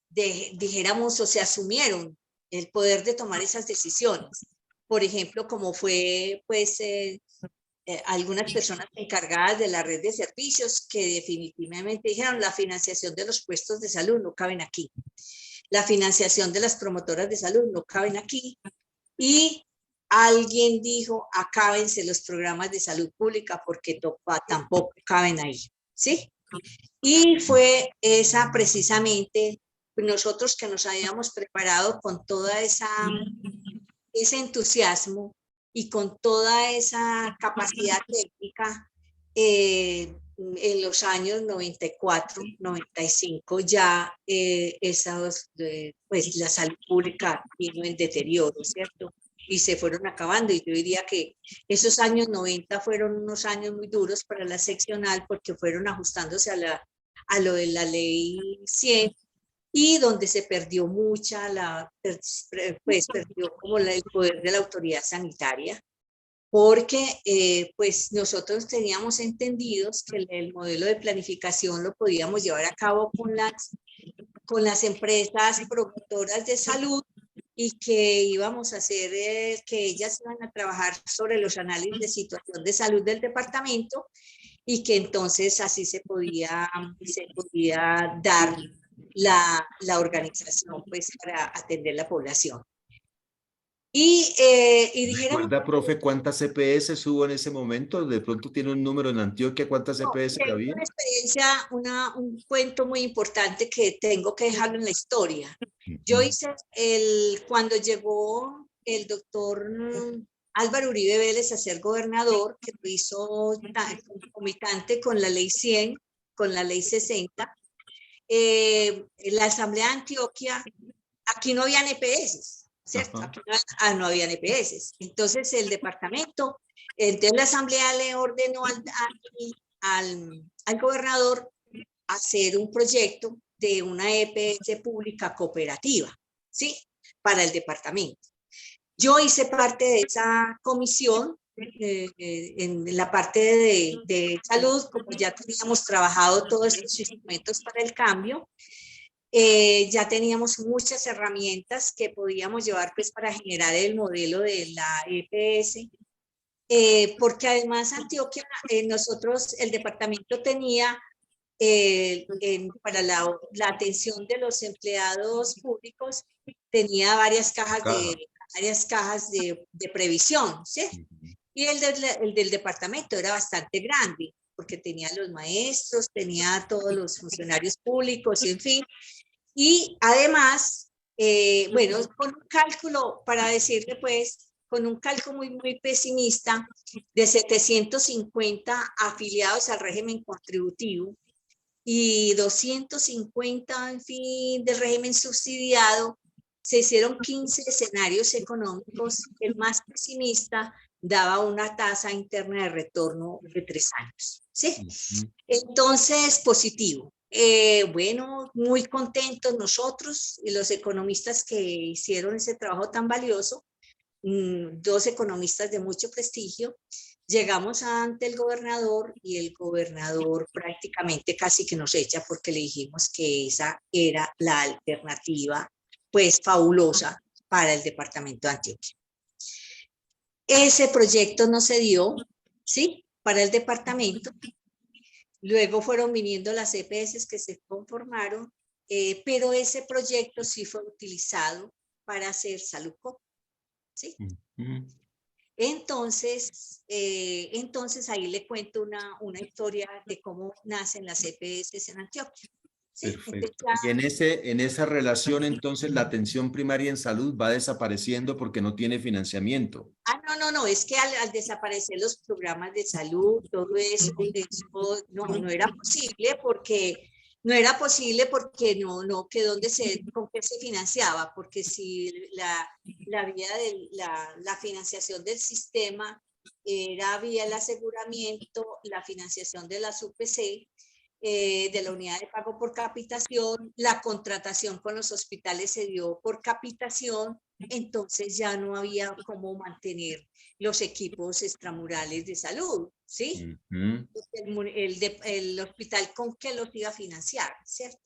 dijéramos, o se asumieron el poder de tomar esas decisiones. Por ejemplo, como fue, pues, algunas personas encargadas de la red de servicios que definitivamente dijeron la financiación de los puestos de salud no caben aquí. La financiación de las promotoras de salud no caben aquí. Y alguien dijo, acábense los programas de salud pública porque tampoco caben ahí, ¿sí? Y fue esa precisamente, nosotros que nos habíamos preparado con toda ese entusiasmo y con toda esa capacidad técnica, en los años 94, 95 ya pues la salud pública vino en deterioro, ¿cierto? Y se fueron acabando, y yo diría que esos años 90 fueron unos años muy duros para la seccional porque fueron ajustándose a lo de la ley 100, y donde se perdió pues perdió como el poder de la autoridad sanitaria, porque pues nosotros teníamos entendidos que el modelo de planificación lo podíamos llevar a cabo con las empresas promotoras de salud, y que íbamos a hacer que ellas iban a trabajar sobre los análisis de situación de salud del departamento, y que entonces así se podía dar la organización pues para atender la población. Y dijeron... ¿Recuerda, profe, cuántas CPS hubo en ese momento? De pronto tiene un número en Antioquia, ¿cuántas CPS había? Una experiencia, un cuento muy importante que tengo que dejarlo en la historia. Yo hice cuando llegó el doctor Álvaro Uribe Vélez a ser gobernador, que lo hizo concomitante con la ley 100, con la ley 60, la Asamblea de Antioquia, aquí no habían EPS, ¿cierto? Aquí no habían EPS. Entonces el departamento, entonces la Asamblea le ordenó al gobernador hacer un proyecto de una EPS pública cooperativa, ¿sí? Para el departamento. Yo hice parte de esa comisión en la parte de salud, como ya teníamos trabajado todos estos instrumentos para el cambio, ya teníamos muchas herramientas que podíamos llevar pues para generar el modelo de la EPS, porque además Antioquia, nosotros, el departamento tenía para la atención de los empleados públicos, tenía varias cajas de varias cajas de previsión, ¿sí? Y el del departamento era bastante grande, porque tenía los maestros, tenía todos los funcionarios públicos, en fin. Y además, bueno, con un cálculo, para decirle pues, con un cálculo muy pesimista, de 750 afiliados al régimen contributivo y 250, en fin, del régimen subsidiado, se hicieron 15 escenarios económicos. El más pesimista daba una tasa interna de retorno de 3 años, ¿sí? Entonces, positivo. Bueno, muy contentos nosotros y los economistas que hicieron ese trabajo tan valioso, 2 economistas de mucho prestigio. Llegamos ante el gobernador y el gobernador prácticamente casi que nos echa porque le dijimos que esa era la alternativa, pues fabulosa para el departamento de Antioquia. Ese proyecto no se dio, ¿sí? Para el departamento. Luego fueron viniendo las EPS que se conformaron, pero ese proyecto sí fue utilizado para hacer Saludco, ¿sí? Entonces ahí le cuento una historia de cómo nacen las EPS en Antioquia. ¿Sí? Perfecto. Y en esa relación, entonces, la atención primaria en salud va desapareciendo porque no tiene financiamiento. No, es que al desaparecer los programas de salud, todo eso no era posible porque con qué se financiaba, porque si la vía de la financiación del sistema era vía el aseguramiento, la financiación de las UPC, de la unidad de pago por capitación, la contratación con los hospitales se dio por capitación, entonces ya no había cómo mantener los equipos extramurales de salud, ¿sí? El hospital con qué los iba a financiar, ¿cierto?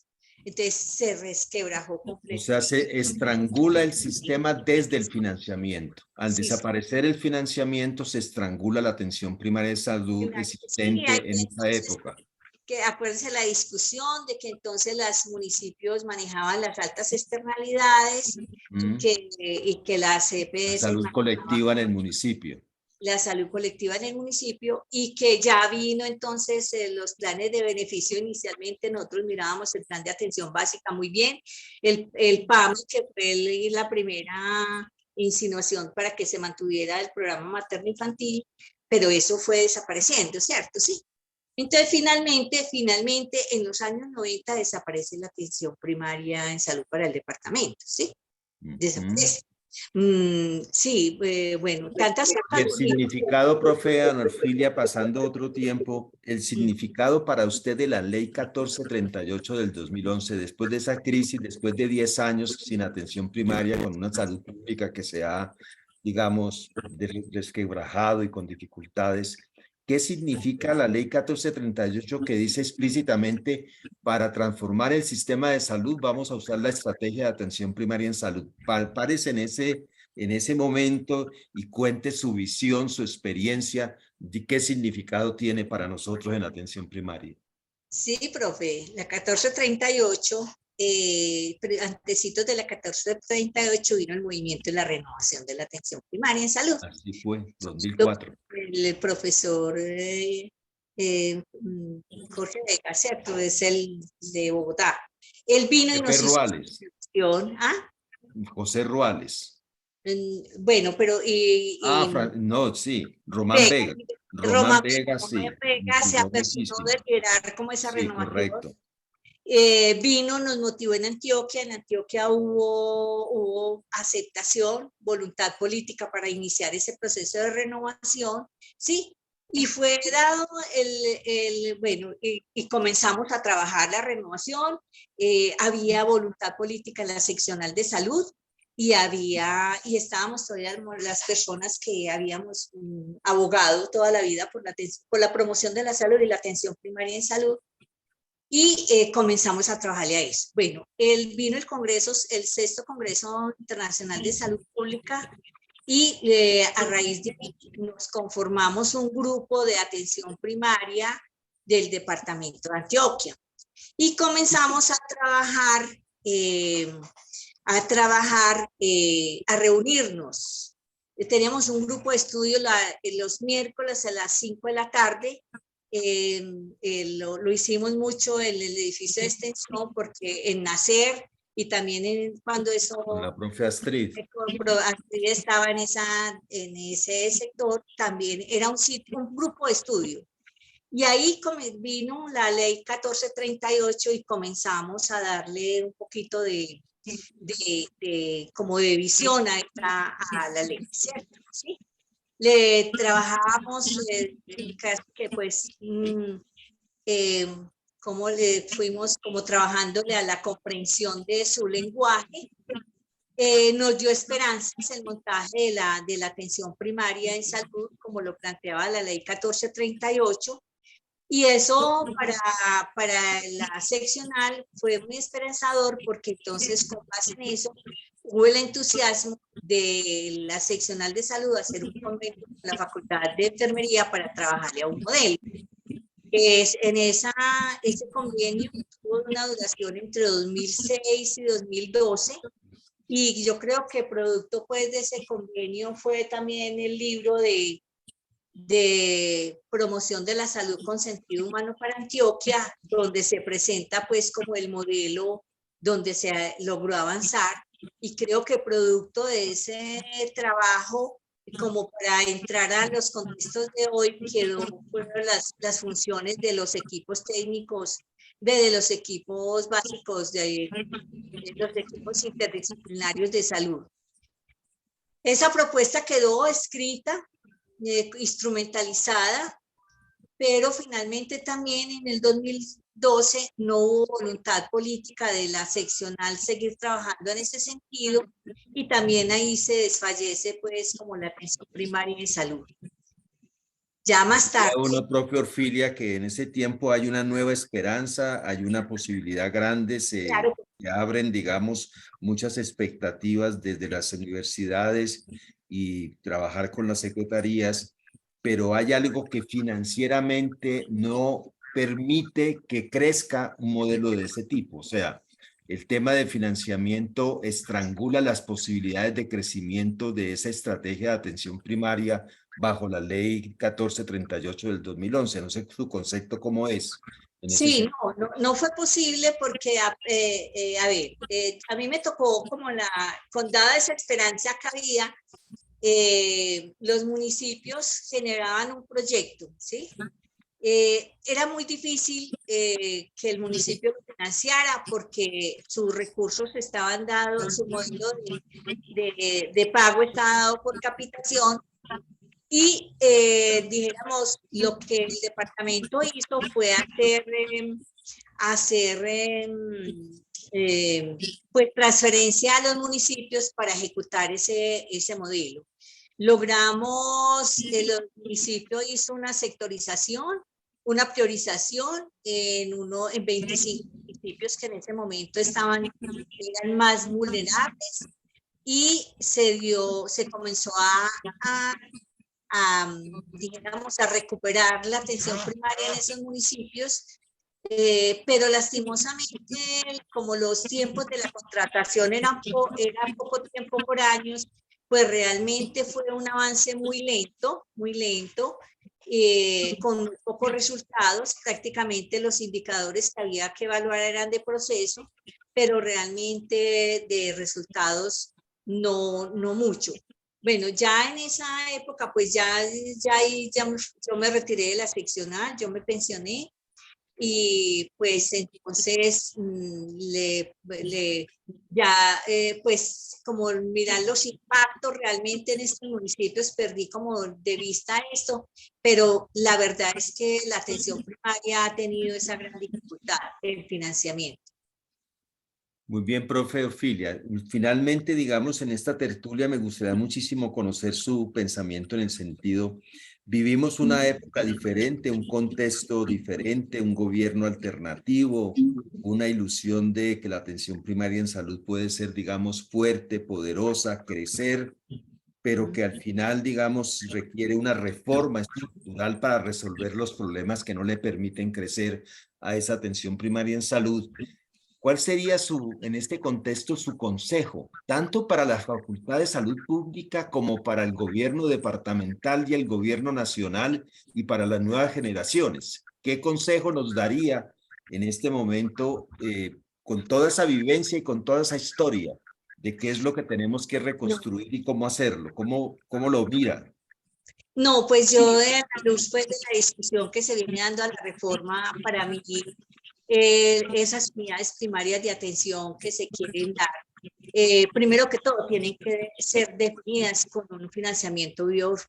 Entonces se resquebrajó completamente. O sea, se estrangula el sistema desde el financiamiento. Al desaparecer el financiamiento, se estrangula la atención primaria de salud existente en esa época. Que acuérdense la discusión de que entonces los municipios manejaban las altas externalidades y que las EPS... La salud colectiva en el municipio. La salud colectiva en el municipio, y que ya vino entonces los planes de beneficio. Inicialmente nosotros mirábamos el plan de atención básica muy bien, el PAM, que fue la primera insinuación para que se mantuviera el programa materno infantil, pero eso fue desapareciendo, ¿cierto? Sí. Entonces, finalmente, en los años 90 desaparece la atención primaria en salud para el departamento, ¿sí? Desaparece. Sí, bueno, tantas cosas. El significado, profe Ana Orfilia, pasando otro tiempo, el significado para usted de la ley 1438 del 2011, después de esa crisis, después de 10 años sin atención primaria, con una salud pública que se ha, digamos, desquebrajado y con dificultades, ¿qué significa la ley 1438 que dice explícitamente para transformar el sistema de salud vamos a usar la estrategia de atención primaria en salud? Párese en ese momento y cuente su visión, su experiencia, de qué significado tiene para nosotros en atención primaria. Sí, profe, la 1438, antecitos de la 1438 vino el movimiento de la renovación de la atención primaria en salud. Así fue, 2004. El profesor Jorge Vega, ¿cierto? Es el de Bogotá. Él vino y nos hizo una introducción. ¿Ah? José Ruales. Bueno, pero... no, sí, Román Vega. Román Vega, sí. Vega se aperturó de liderar como esa renovación. Correcto. Vino, nos motivó en Antioquia hubo aceptación, voluntad política para iniciar ese proceso de renovación, ¿sí? Y fue dado bueno, y comenzamos a trabajar la renovación, había voluntad política en la seccional de salud, y estábamos todavía las personas que habíamos abogado toda la vida por la promoción de la salud y la atención primaria en salud, y comenzamos a trabajarle a eso. Bueno, vino el Congreso, el 6º Congreso Internacional de Salud Pública, y a raíz de ahí nos conformamos un grupo de atención primaria del departamento de Antioquia, y comenzamos a trabajar a trabajar, a reunirnos. Teníamos un grupo de estudio los miércoles a las 5 de la tarde. Lo hicimos mucho en el edificio de extensión porque en Nacer y también cuando eso... Con la profe Astrid. Astrid estaba en ese sector, también era un grupo de estudio. Y ahí vino la ley 1438 y comenzamos a darle un poquito como de visión a la ley, ¿cierto? ¿Sí? Le trabajábamos casi que pues como le fuimos como trabajándole a la comprensión de su lenguaje. Nos dio esperanzas el montaje de la atención primaria en salud, como lo planteaba la ley 1438, y eso para la seccional fue muy esperanzador porque entonces con base en eso hubo el entusiasmo de la seccional de salud a hacer un convenio con la Facultad de Enfermería para trabajarle a un modelo. Ese convenio tuvo una duración entre 2006 y 2012 y yo creo que producto pues de ese convenio fue también el libro de promoción de la salud con sentido humano para Antioquia, donde se presenta pues como el modelo donde se logró avanzar, y creo que producto de ese trabajo, como para entrar a los contextos de hoy, fueron las funciones de los equipos técnicos, de los equipos básicos, de los equipos interdisciplinarios de salud. Esa propuesta quedó escrita, instrumentalizada, pero finalmente también en el 2012 no hubo voluntad política de la seccional seguir trabajando en ese sentido, y también ahí se desfallece pues como la atención primaria en salud. Ya más tarde. Una propia Orfilia, que en ese tiempo hay una nueva esperanza, hay una posibilidad grande, se abren, digamos, muchas expectativas desde las universidades y trabajar con las secretarías, pero hay algo que financieramente no permite que crezca un modelo de ese tipo. O sea, el tema de financiamiento estrangula las posibilidades de crecimiento de esa estrategia de atención primaria bajo la ley 1438 del 2011. No sé su concepto cómo es. Sí, no fue posible porque, a mí me tocó con dada esa esperanza que había, los municipios generaban un proyecto, ¿sí? Era muy difícil que el municipio lo financiara porque sus recursos estaban dados, su modelo de pago estaba dado por capitación, y dijéramos, lo que el departamento hizo fue pues transferencia a los municipios para ejecutar ese modelo. Logramos, los municipios hizo una sectorización, una priorización en 25 municipios que en ese momento eran más vulnerables, y se comenzó digamos, a recuperar la atención primaria en esos municipios, pero lastimosamente, como los tiempos de la contratación eran poco tiempo por años, pues realmente fue un avance muy lento, con pocos resultados. Prácticamente los indicadores que había que evaluar eran de proceso, pero realmente de resultados no mucho. Bueno, ya en esa época, pues ya yo me retiré de la seccional, yo me pensioné, y pues entonces pues como mirar los impactos realmente en estos municipios, perdí como de vista esto, pero la verdad es que la atención primaria ha tenido esa gran dificultad en financiamiento. Muy bien, profe Orfilia. Finalmente, digamos, en esta tertulia me gustaría muchísimo conocer su pensamiento en el sentido, vivimos una época diferente, un contexto diferente, un gobierno alternativo, una ilusión de que la atención primaria en salud puede ser, digamos, fuerte, poderosa, crecer, pero que al final, digamos, requiere una reforma estructural para resolver los problemas que no le permiten crecer a esa atención primaria en salud. ¿cuál sería en este contexto su consejo, tanto para la Facultad de Salud Pública como para el gobierno departamental y el gobierno nacional y para las nuevas generaciones? ¿Qué consejo nos daría en este momento con toda esa vivencia y con toda esa historia de qué es lo que tenemos que reconstruir y cómo hacerlo? ¿Cómo lo mira? No, pues yo a la luz pues, de la discusión que se viene dando a la reforma, para mí, esas unidades primarias de atención que se quieren dar, primero que todo, tienen que ser definidas con un financiamiento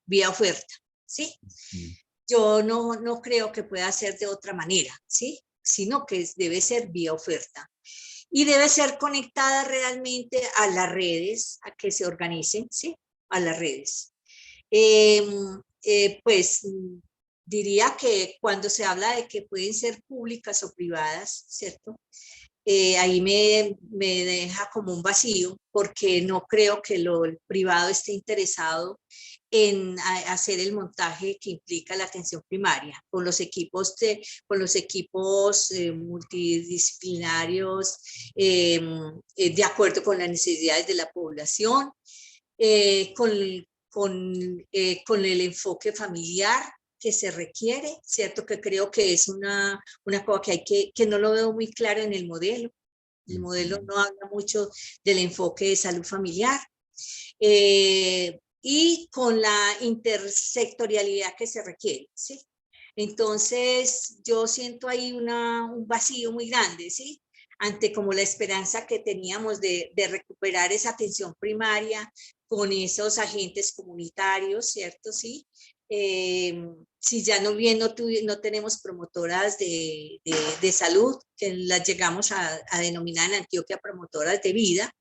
vía oferta, ¿sí? Yo no creo que pueda ser de otra manera, ¿sí? Sino que debe ser vía oferta. Y debe ser conectada realmente a las redes, a que se organicen, ¿sí? A las redes. Pues diría que cuando se habla de que pueden ser públicas o privadas, ¿cierto? Ahí me deja como un vacío, porque no creo que el privado esté interesado en hacer el montaje que implica la atención primaria, con los equipos multidisciplinarios, de acuerdo con las necesidades de la población, con el enfoque familiar que se requiere, ¿cierto? Que creo que es una cosa que no lo veo muy claro en el modelo. El modelo no habla mucho del enfoque de salud familiar. Y con la intersectorialidad que se requiere, ¿sí? Entonces, yo siento ahí un vacío muy grande, ¿sí? Ante como la esperanza que teníamos de recuperar esa atención primaria con esos agentes comunitarios, ¿cierto? Sí. Si ya no tenemos promotoras de salud, que las llegamos a denominar en Antioquia promotoras de vida,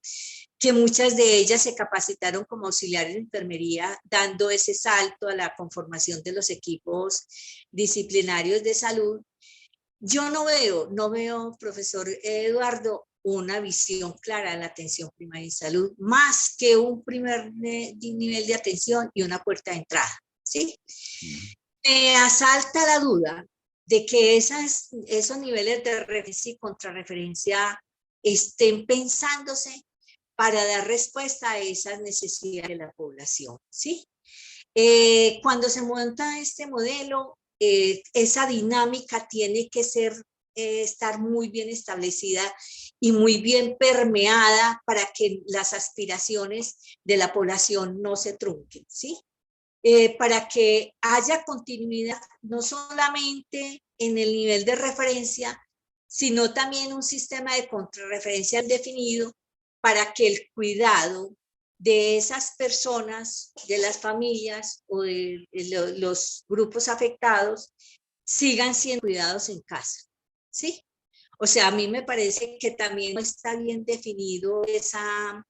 que muchas de ellas se capacitaron como auxiliares de enfermería, dando ese salto a la conformación de los equipos disciplinarios de salud. Yo no veo, profesor Eduardo, una visión clara de la atención primaria en salud, más que un primer nivel de atención y una puerta de entrada, ¿sí? Me asalta la duda de que esos niveles de referencia y contrarreferencia estén pensándose para dar respuesta a esas necesidades de la población, ¿sí? Cuando se monta este modelo, esa dinámica tiene que estar muy bien establecida y muy bien permeada para que las aspiraciones de la población no se trunquen, ¿sí? Para que haya continuidad, no solamente en el nivel de referencia, sino también un sistema de contrarreferencia definido para que el cuidado de esas personas, de las familias o de los grupos afectados sigan siendo cuidados en casa, ¿sí? O sea, a mí me parece que también no está bien definido esa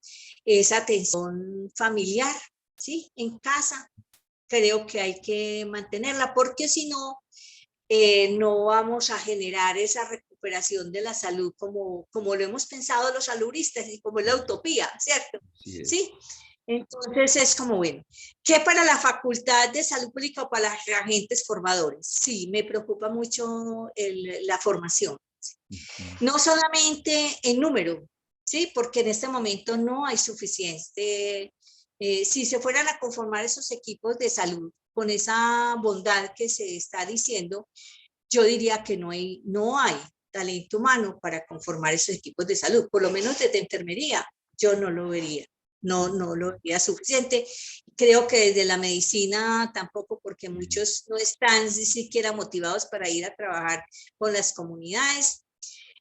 atención familiar, ¿sí? En casa. Creo que hay que mantenerla, porque si no, no vamos a generar esa recuperación de la salud como lo hemos pensado los saludistas y como es la utopía, ¿cierto? Sí. Entonces es como, bueno, ¿qué para la Facultad de Salud Pública o para los agentes formadores? Sí, me preocupa mucho la formación. No solamente en número, ¿sí? Porque en este momento no hay suficiente. Si se fueran a conformar esos equipos de salud con esa bondad que se está diciendo, yo diría que no hay talento humano para conformar esos equipos de salud, por lo menos desde enfermería, yo no lo vería, no lo vería suficiente. Creo que desde la medicina tampoco, porque muchos no están ni siquiera motivados para ir a trabajar con las comunidades.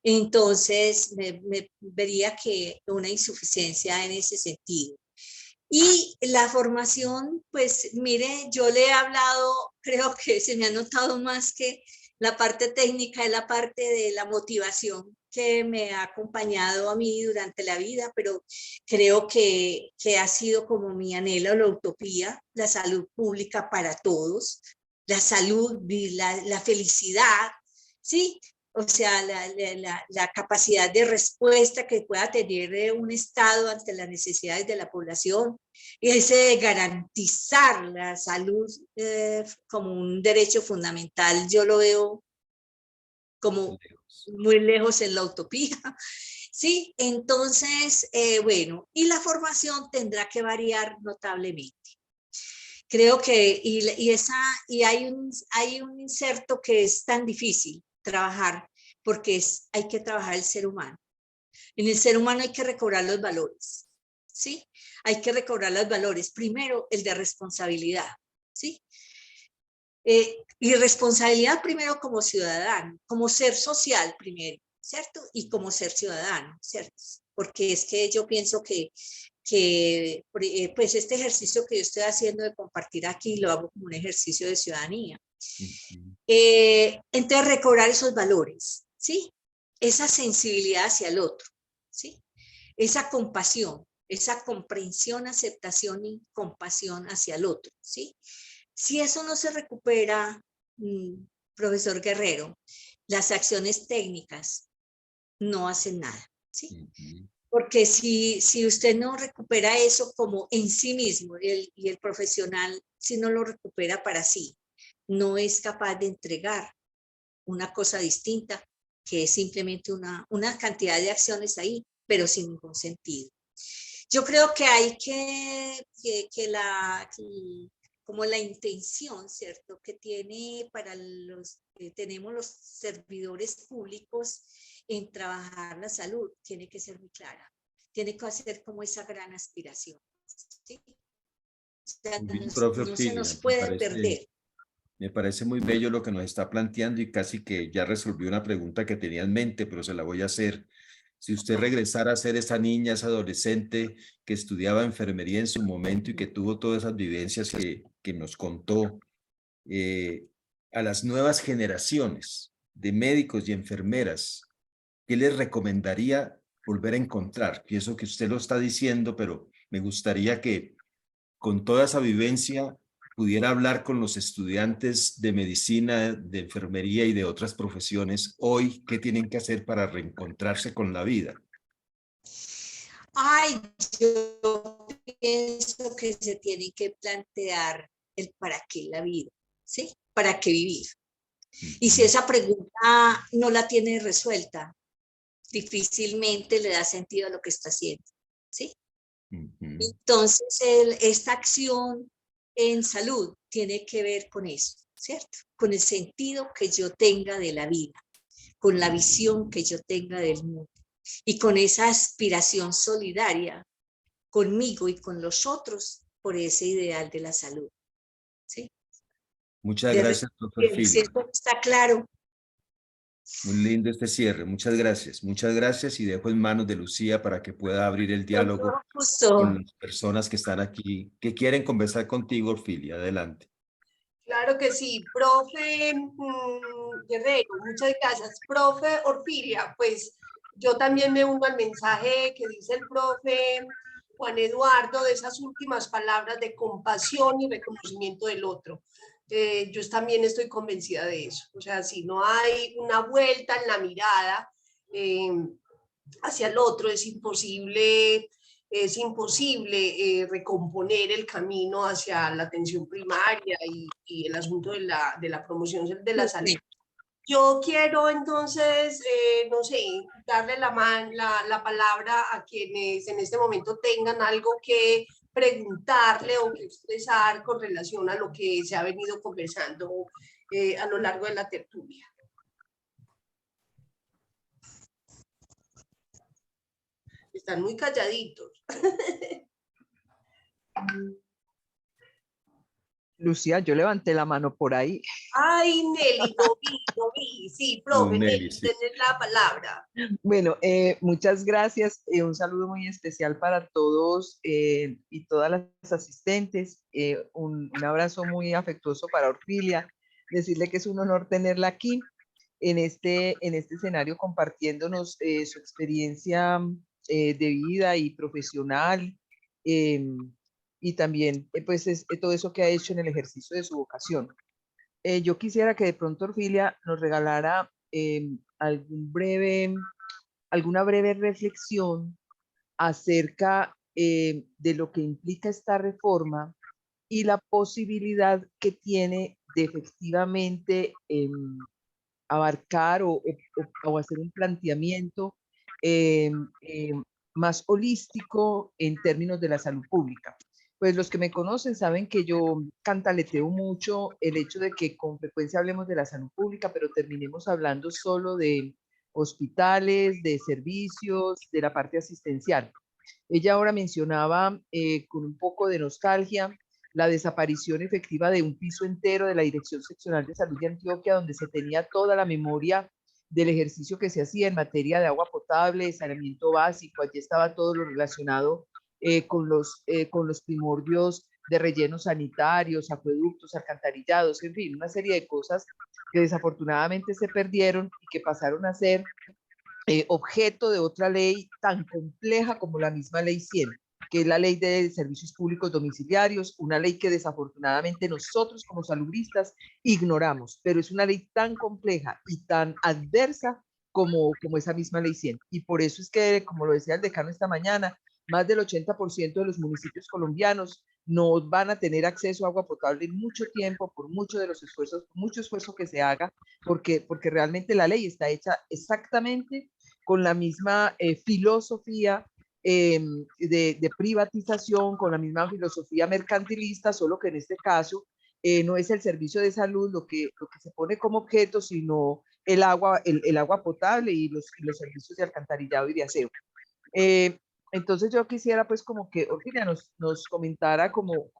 Entonces, me vería que una insuficiencia en ese sentido. Y la formación, pues mire, yo le he hablado, creo que se me ha notado más que la parte técnica, es la parte de la motivación que me ha acompañado a mí durante la vida, pero creo que ha sido como mi anhelo, la utopía, la salud pública para todos, la salud, la felicidad, ¿sí? O sea, la capacidad de respuesta que pueda tener un Estado ante las necesidades de la población, y ese de garantizar la salud como un derecho fundamental, yo lo veo como muy lejos en la utopía. ¿sí? Entonces, bueno, y la formación tendrá que variar notablemente. Creo que, y hay un inserto que es tan difícil trabajar, porque hay que trabajar el ser humano. En el ser humano hay que recobrar los valores, ¿sí? Hay que recobrar los valores. Primero, el de responsabilidad, ¿sí? Y responsabilidad primero como ciudadano, como ser social primero, ¿cierto? Y como ser ciudadano, ¿cierto? Porque es que yo pienso que pues este ejercicio que yo estoy haciendo de compartir aquí lo hago como un ejercicio de ciudadanía. Entonces recobrar esos valores, ¿sí? Esa sensibilidad hacia el otro, ¿sí? Esa compasión, esa comprensión, aceptación y compasión hacia el otro, ¿sí? Si eso no se recupera, profesor Guerrero, las acciones técnicas no hacen nada, ¿sí? Porque si usted no recupera eso como en sí mismo, y el profesional, si no lo recupera para sí, no es capaz de entregar una cosa distinta, que es simplemente una cantidad de acciones ahí, pero sin ningún sentido. Yo creo que hay como la intención, ¿cierto?, que tiene tenemos los servidores públicos en trabajar la salud, tiene que ser muy clara. Tiene que ser como esa gran aspiración, ¿sí? O sea, Muy bien, profe no se nos Ortilia, puede perder. me parece muy bello lo que nos está planteando y casi que ya resolvió una pregunta que tenía en mente, pero se la voy a hacer. Si usted regresara a ser esa niña, esa adolescente que estudiaba enfermería en su momento y que tuvo todas esas vivencias que nos contó, a las nuevas generaciones de médicos y enfermeras, ¿qué les recomendaría volver a encontrar? Pienso que usted lo está diciendo, pero me gustaría que con toda esa vivencia pudiera hablar con los estudiantes de medicina, de enfermería y de otras profesiones hoy, ¿qué tienen que hacer para reencontrarse con la vida? Ay, yo pienso que se tiene que plantear el para qué la vida, ¿sí? ¿Para qué vivir? Y si esa pregunta no la tiene resuelta, difícilmente le da sentido a lo que está haciendo, ¿sí? Entonces, esta acción en salud tiene que ver con eso, ¿cierto? Con el sentido que yo tenga de la vida, con la visión que yo tenga del mundo y con esa aspiración solidaria conmigo y con los otros por ese ideal de la salud, ¿sí? Muchas gracias, doctor Filia. Está claro. Muy lindo este cierre. Muchas gracias. Muchas gracias y dejo en manos de Lucía para que pueda abrir el diálogo con las personas que están aquí, que quieren conversar contigo, Orfilia. Adelante. Claro que sí, profe Guerrero, muchas gracias. Profe Orfilia, pues yo también me uno al mensaje que dice el profe Juan Eduardo de esas últimas palabras de compasión y reconocimiento del otro. Yo también estoy convencida de eso. O sea, si no hay una vuelta en la mirada hacia el otro, es imposible recomponer el camino hacia la atención primaria y el asunto de la promoción de la salud. Yo quiero entonces, no sé, darle la palabra a quienes en este momento tengan algo que preguntarle o que expresar con relación a lo que se ha venido conversando a lo largo de la tertulia. Están muy calladitos. Lucía, yo levanté la mano por ahí. Ay, Nelly, no vi. Sí, profe, Nelly, sí. tenés la palabra. Bueno, muchas gracias. Un saludo muy especial para todos y todas las asistentes. Un abrazo muy afectuoso para Orfilia. Decirle que es un honor tenerla aquí en este escenario compartiéndonos su experiencia de vida y profesional. Y también pues todo eso que ha hecho en el ejercicio de su vocación. Yo quisiera que de pronto Orfilia nos regalara alguna breve reflexión acerca de lo que implica esta reforma y la posibilidad que tiene de efectivamente abarcar o hacer un planteamiento eh, más holístico en términos de la salud pública. Pues los que me conocen saben que yo cantaleteo mucho el hecho de que con frecuencia hablemos de la salud pública, pero terminemos hablando solo de hospitales, de servicios, de la parte asistencial. Ella ahora mencionaba con un poco de nostalgia la desaparición efectiva de un piso entero de la Dirección Seccional de Salud de Antioquia, donde se tenía toda la memoria del ejercicio que se hacía en materia de agua potable, saneamiento básico. Allí estaba todo lo relacionado con los primordios de rellenos sanitarios, acueductos, alcantarillados, en fin, una serie de cosas que desafortunadamente se perdieron y que pasaron a ser objeto de otra ley tan compleja como la misma Ley 100, que es la Ley de Servicios Públicos Domiciliarios, una ley que desafortunadamente nosotros como salubristas ignoramos, pero es una ley tan compleja y tan adversa como esa misma Ley 100. Y por eso es que, como lo decía el decano esta mañana, más del 80% de los municipios colombianos no van a tener acceso a agua potable en mucho tiempo, por mucho de los esfuerzos, mucho esfuerzo que se haga, porque realmente la ley está hecha exactamente con la misma filosofía de privatización, con la misma filosofía mercantilista, solo que en este caso no es el servicio de salud lo que se pone como objeto, sino el agua potable y los servicios de alcantarillado y de aseo. Entonces yo quisiera pues como que Orfilia nos comentara cómo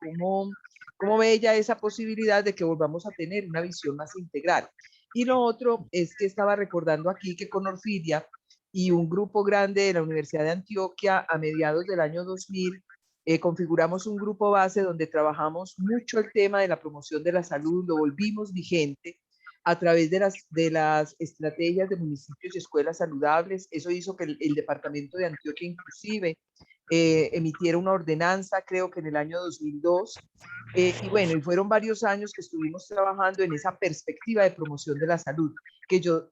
ve ella esa posibilidad de que volvamos a tener una visión más integral. Y lo otro es que estaba recordando aquí que con Orfilia y un grupo grande de la Universidad de Antioquia a mediados del año 2000 configuramos un grupo base donde trabajamos mucho el tema de la promoción de la salud, lo volvimos vigente a través de las estrategias de municipios y escuelas saludables. Eso hizo que el departamento de Antioquia inclusive emitiera una ordenanza, creo que en el año 2002, y bueno, y fueron varios años que estuvimos trabajando en esa perspectiva de promoción de la salud, que yo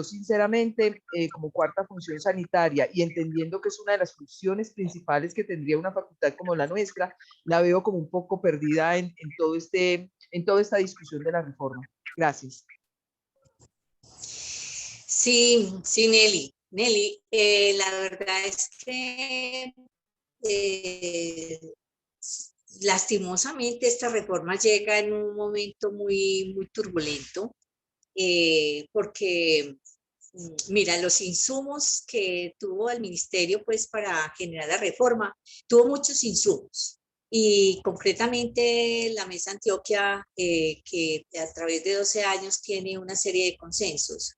sinceramente, como cuarta función sanitaria y entendiendo que es una de las funciones principales que tendría una facultad como la nuestra, la veo como un poco perdida en toda esta discusión de la reforma. Gracias. Sí, sí, Nelly. Nelly, la verdad es que lastimosamente esta reforma llega en un momento muy, muy turbulento, porque mira, los insumos que tuvo el ministerio pues para generar la reforma, tuvo muchos insumos. Y concretamente la Mesa Antioquia, que a través de 12 años tiene una serie de consensos,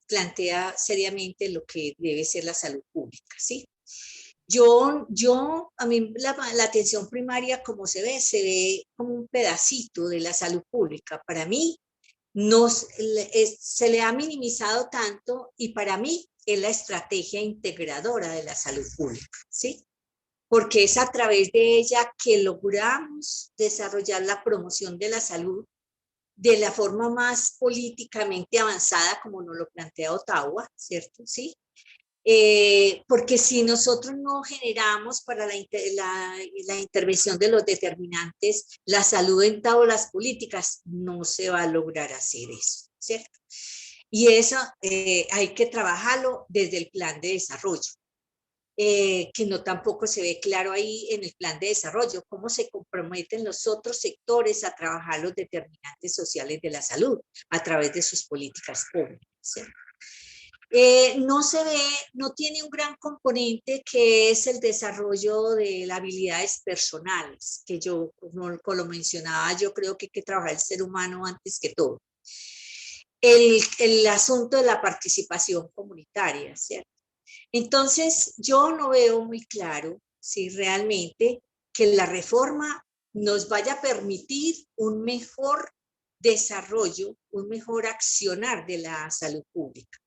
plantea seriamente lo que debe ser la salud pública, ¿sí? A mí la atención primaria, como se ve como un pedacito de la salud pública. Para mí, se le ha minimizado tanto y para mí es la estrategia integradora de la salud pública, ¿sí? Porque es a través de ella que logramos desarrollar la promoción de la salud de la forma más políticamente avanzada, como nos lo plantea Ottawa, ¿cierto? ¿Sí? Porque si nosotros no generamos para la intervención de los determinantes la salud en todas las políticas, no se va a lograr hacer eso, ¿cierto? Y eso hay que trabajarlo desde el plan de desarrollo. Que no tampoco se ve claro ahí en el plan de desarrollo, cómo se comprometen los otros sectores a trabajar los determinantes sociales de la salud a través de sus políticas públicas, ¿cierto? No tiene un gran componente que es el desarrollo de las habilidades personales, que yo, como lo mencionaba, yo creo que hay que trabajar el ser humano antes que todo. El asunto de la participación comunitaria, ¿cierto? Entonces, yo no veo muy claro si realmente que la reforma nos vaya a permitir un mejor desarrollo, un mejor accionar de la salud pública.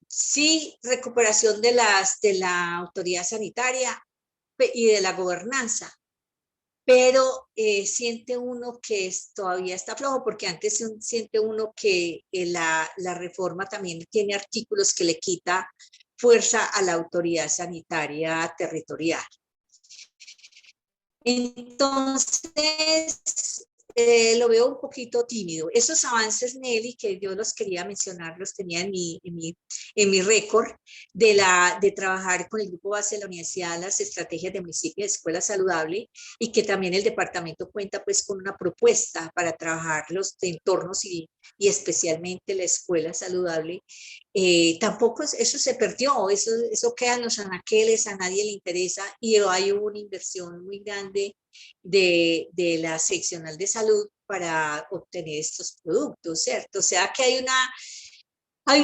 Sí, recuperación de la autoridad sanitaria y de la gobernanza, pero siente uno que todavía está flojo, porque antes siente uno que la reforma también tiene artículos que le quita fuerza a la autoridad sanitaria territorial. Entonces, lo veo un poquito tímido. Esos avances, Nelly, que yo los quería mencionar, los tenía en mi récord de trabajar con el grupo base de la universidad, las estrategias de municipio de escuela saludable, y que también el departamento cuenta pues con una propuesta para trabajar los entornos y especialmente la escuela saludable. Tampoco eso se perdió, eso queda en los anaqueles, a nadie le interesa, y hay una inversión muy grande de la seccional de salud para obtener estos productos, ¿cierto? O sea que hay una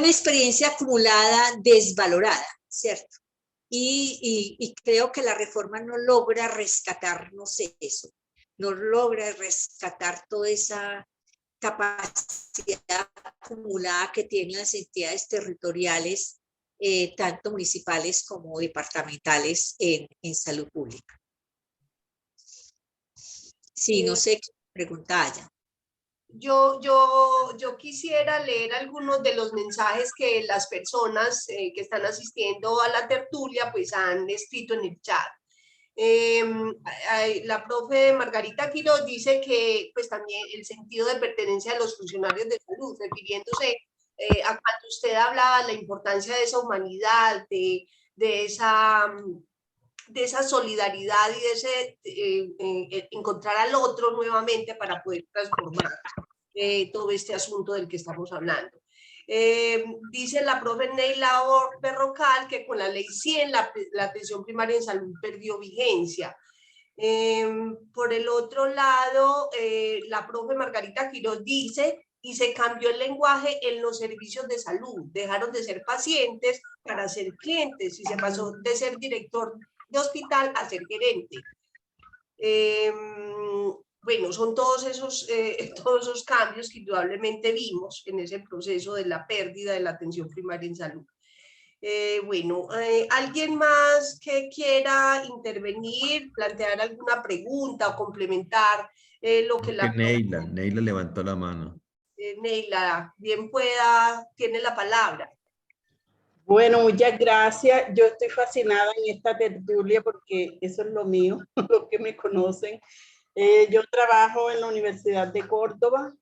experiencia acumulada desvalorada, ¿cierto? Y creo que la reforma no logra rescatarnos eso, no logra rescatar toda esa capacidad acumulada que tienen las entidades territoriales, tanto municipales como departamentales en salud pública. Sí, no sé qué pregunta haya. Yo quisiera leer algunos de los mensajes que las personas que están asistiendo a la tertulia pues han escrito en el chat. La profe Margarita Quiroz dice que pues también el sentido de pertenencia de los funcionarios de salud, refiriéndose a cuando usted hablaba de la importancia de esa humanidad, de esa solidaridad y de ese encontrar al otro nuevamente para poder transformar todo este asunto del que estamos hablando. Dice la profe Neila Berrocal que con la ley 100 la atención primaria en salud perdió vigencia. Por el otro lado, la profe Margarita Quiroz dice y se cambió el lenguaje en los servicios de salud, dejaron de ser pacientes para ser clientes y se pasó de ser director de hospital a ser gerente. Bueno, son todos esos cambios que indudablemente vimos en ese proceso de la pérdida de la atención primaria en salud. ¿Alguien más que quiera intervenir, plantear alguna pregunta o complementar lo que la... Neila levantó la mano. Neila, bien pueda, tiene la palabra. Bueno, muchas gracias. Yo estoy fascinada en esta tertulia porque eso es lo mío, los que me conocen. Yo trabajo en la Universidad de Córdoba.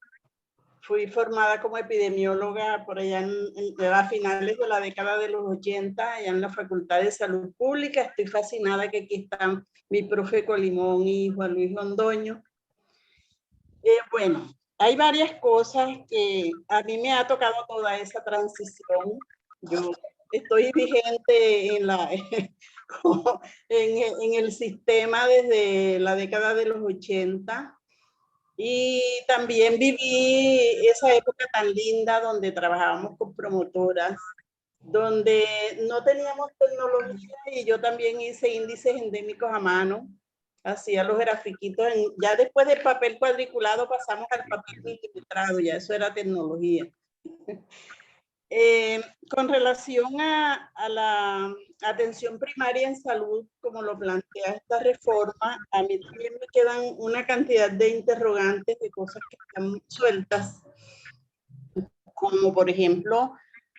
Fui formada como epidemióloga por allá a finales de la década de los 80, allá en la Facultad de Salud Pública. Estoy fascinada que aquí están mi profe Colimón y Juan Luis Londoño. Bueno, hay varias cosas que a mí me ha tocado toda esa transición. Yo estoy vigente en el sistema desde la década de los 80 y también viví esa época tan linda donde trabajábamos con promotoras, donde no teníamos tecnología y yo también hice índices endémicos a mano, hacía los grafiquitos, ya después del papel cuadriculado pasamos al papel milimetrado, ya eso era tecnología. Con relación a la atención primaria en salud, como lo plantea esta reforma, a mí también me quedan una cantidad de interrogantes, de cosas que están sueltas, como por ejemplo,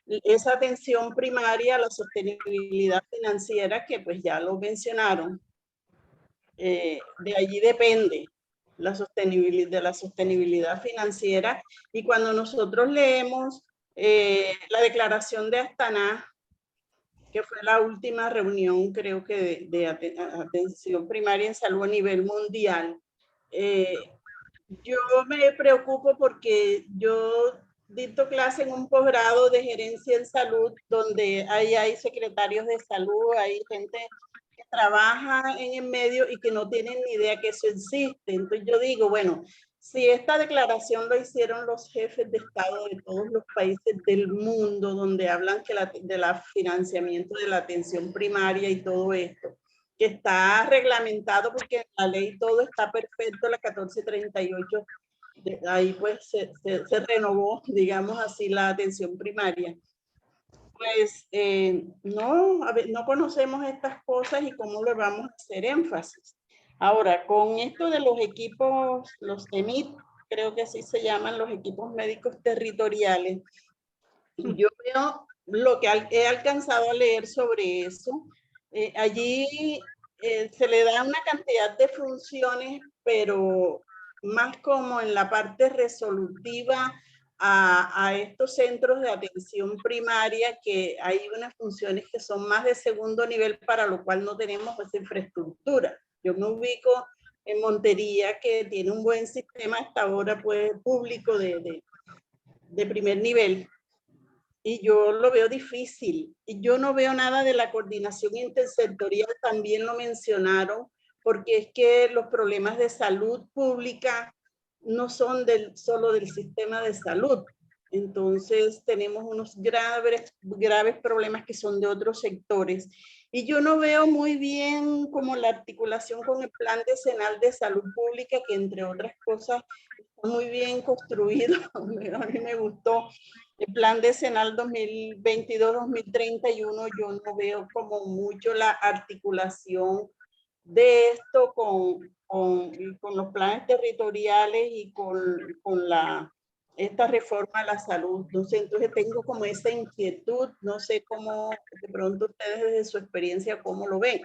esa atención primaria, la sostenibilidad financiera, que pues ya lo mencionaron. De allí depende la sostenibilidad financiera, y cuando nosotros leemos la declaración de Astana, que fue la última reunión, creo que de atención primaria en salud a nivel mundial, yo me preocupo porque yo dicto clase en un posgrado de gerencia en salud, donde hay secretarios de salud, hay gente que trabaja en el medio y que no tienen ni idea que eso existe. Entonces yo digo, bueno, si esta declaración lo hicieron los jefes de Estado de todos los países del mundo, donde hablan del financiamiento de la atención primaria y todo esto, que está reglamentado porque en la ley todo está perfecto, la 1438, ahí pues se renovó, digamos así, la atención primaria. Pues no conocemos estas cosas y cómo le vamos a hacer énfasis. Ahora, con esto de los equipos, los EMIT, creo que así se llaman, los equipos médicos territoriales, yo veo lo que he alcanzado a leer sobre eso. Allí se le da una cantidad de funciones, pero más como en la parte resolutiva a estos centros de atención primaria, que hay unas funciones que son más de segundo nivel, para lo cual no tenemos esa infraestructura. Yo me ubico en Montería, que tiene un buen sistema hasta ahora, pues, público de primer nivel, y yo lo veo difícil. Y yo no veo nada de la coordinación intersectorial, también lo mencionaron, porque es que los problemas de salud pública no son solo del sistema de salud. Entonces tenemos unos graves problemas que son de otros sectores. Y yo no veo muy bien como la articulación con el Plan Decenal de Salud Pública, que entre otras cosas está muy bien construido. A mí me gustó. El Plan Decenal 2022-2031, yo no veo como mucho la articulación de esto con los planes territoriales y con esta reforma a la salud. Entonces tengo como esa inquietud, no sé cómo, de pronto ustedes desde su experiencia, ¿cómo lo ven?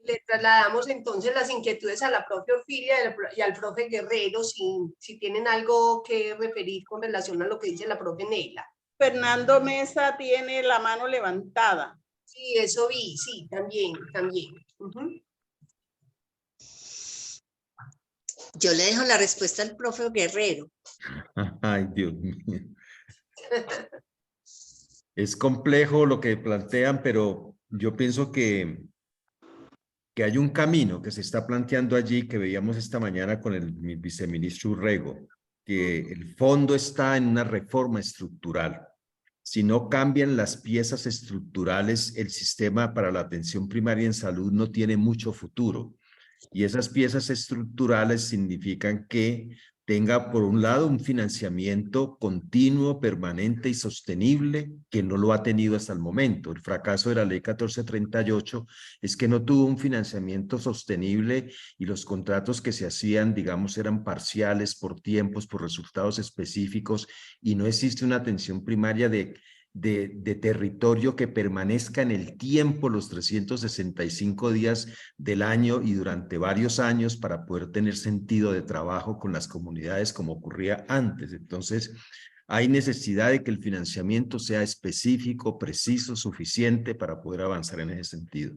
Le trasladamos entonces las inquietudes a la propia Orfilia y al profe Guerrero, si tienen algo que referir con relación a lo que dice la profe Neila. Fernando Mesa tiene la mano levantada. Sí, eso vi, sí, también. Yo le dejo la respuesta al profe Guerrero. Ay, Dios mío. Es complejo lo que plantean, pero yo pienso que hay un camino que se está planteando allí, que veíamos esta mañana con el viceministro Urrego, que el fondo está en una reforma estructural. Si no cambian las piezas estructurales, el sistema para la atención primaria en salud no tiene mucho futuro. Y esas piezas estructurales significan que tenga, por un lado, un financiamiento continuo, permanente y sostenible, que no lo ha tenido hasta el momento. El fracaso de la Ley 1438 es que no tuvo un financiamiento sostenible y los contratos que se hacían, digamos, eran parciales, por tiempos, por resultados específicos, y no existe una atención primaria de territorio que permanezca en el tiempo los 365 días del año y durante varios años para poder tener sentido de trabajo con las comunidades como ocurría antes. Entonces, hay necesidad de que el financiamiento sea específico, preciso, suficiente para poder avanzar en ese sentido.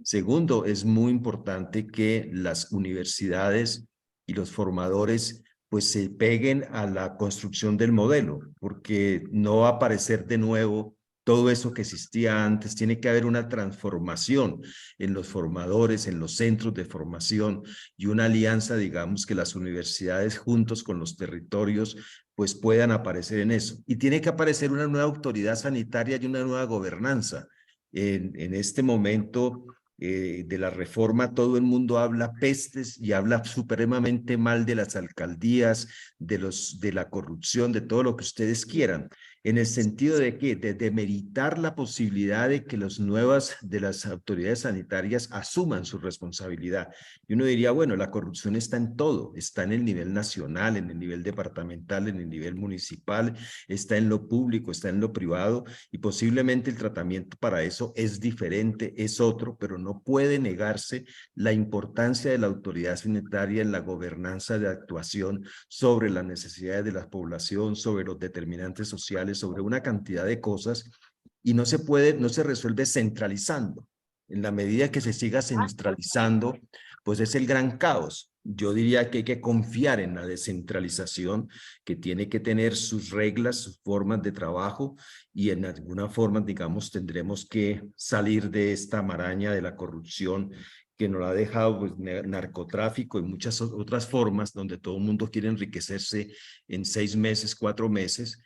Segundo, es muy importante que las universidades y los formadores pues se peguen a la construcción del modelo, porque no va a aparecer de nuevo todo eso que existía antes. Tiene que haber una transformación en los formadores, en los centros de formación y una alianza, digamos, que las universidades juntos con los territorios pues puedan aparecer en eso. Y tiene que aparecer una nueva autoridad sanitaria y una nueva gobernanza. En este momento de la reforma, todo el mundo habla pestes y habla supremamente mal de las alcaldías, de la corrupción, de todo lo que ustedes quieran, en el sentido de que de demeritar la posibilidad de que las autoridades sanitarias asuman su responsabilidad. Y uno diría, bueno, la corrupción está en todo, está en el nivel nacional, en el nivel departamental, en el nivel municipal, está en lo público, está en lo privado, y posiblemente el tratamiento para eso es diferente, es otro, pero no puede negarse la importancia de la autoridad sanitaria en la gobernanza de actuación sobre las necesidades de la población, sobre los determinantes sociales, sobre una cantidad de cosas, y no se resuelve centralizando. En la medida que se siga centralizando, pues es el gran caos. Yo diría que hay que confiar en la descentralización, que tiene que tener sus reglas, sus formas de trabajo, y en alguna forma, digamos, tendremos que salir de esta maraña de la corrupción que nos ha dejado pues, narcotráfico y muchas otras formas donde todo el mundo quiere enriquecerse en 6 meses, 4 meses.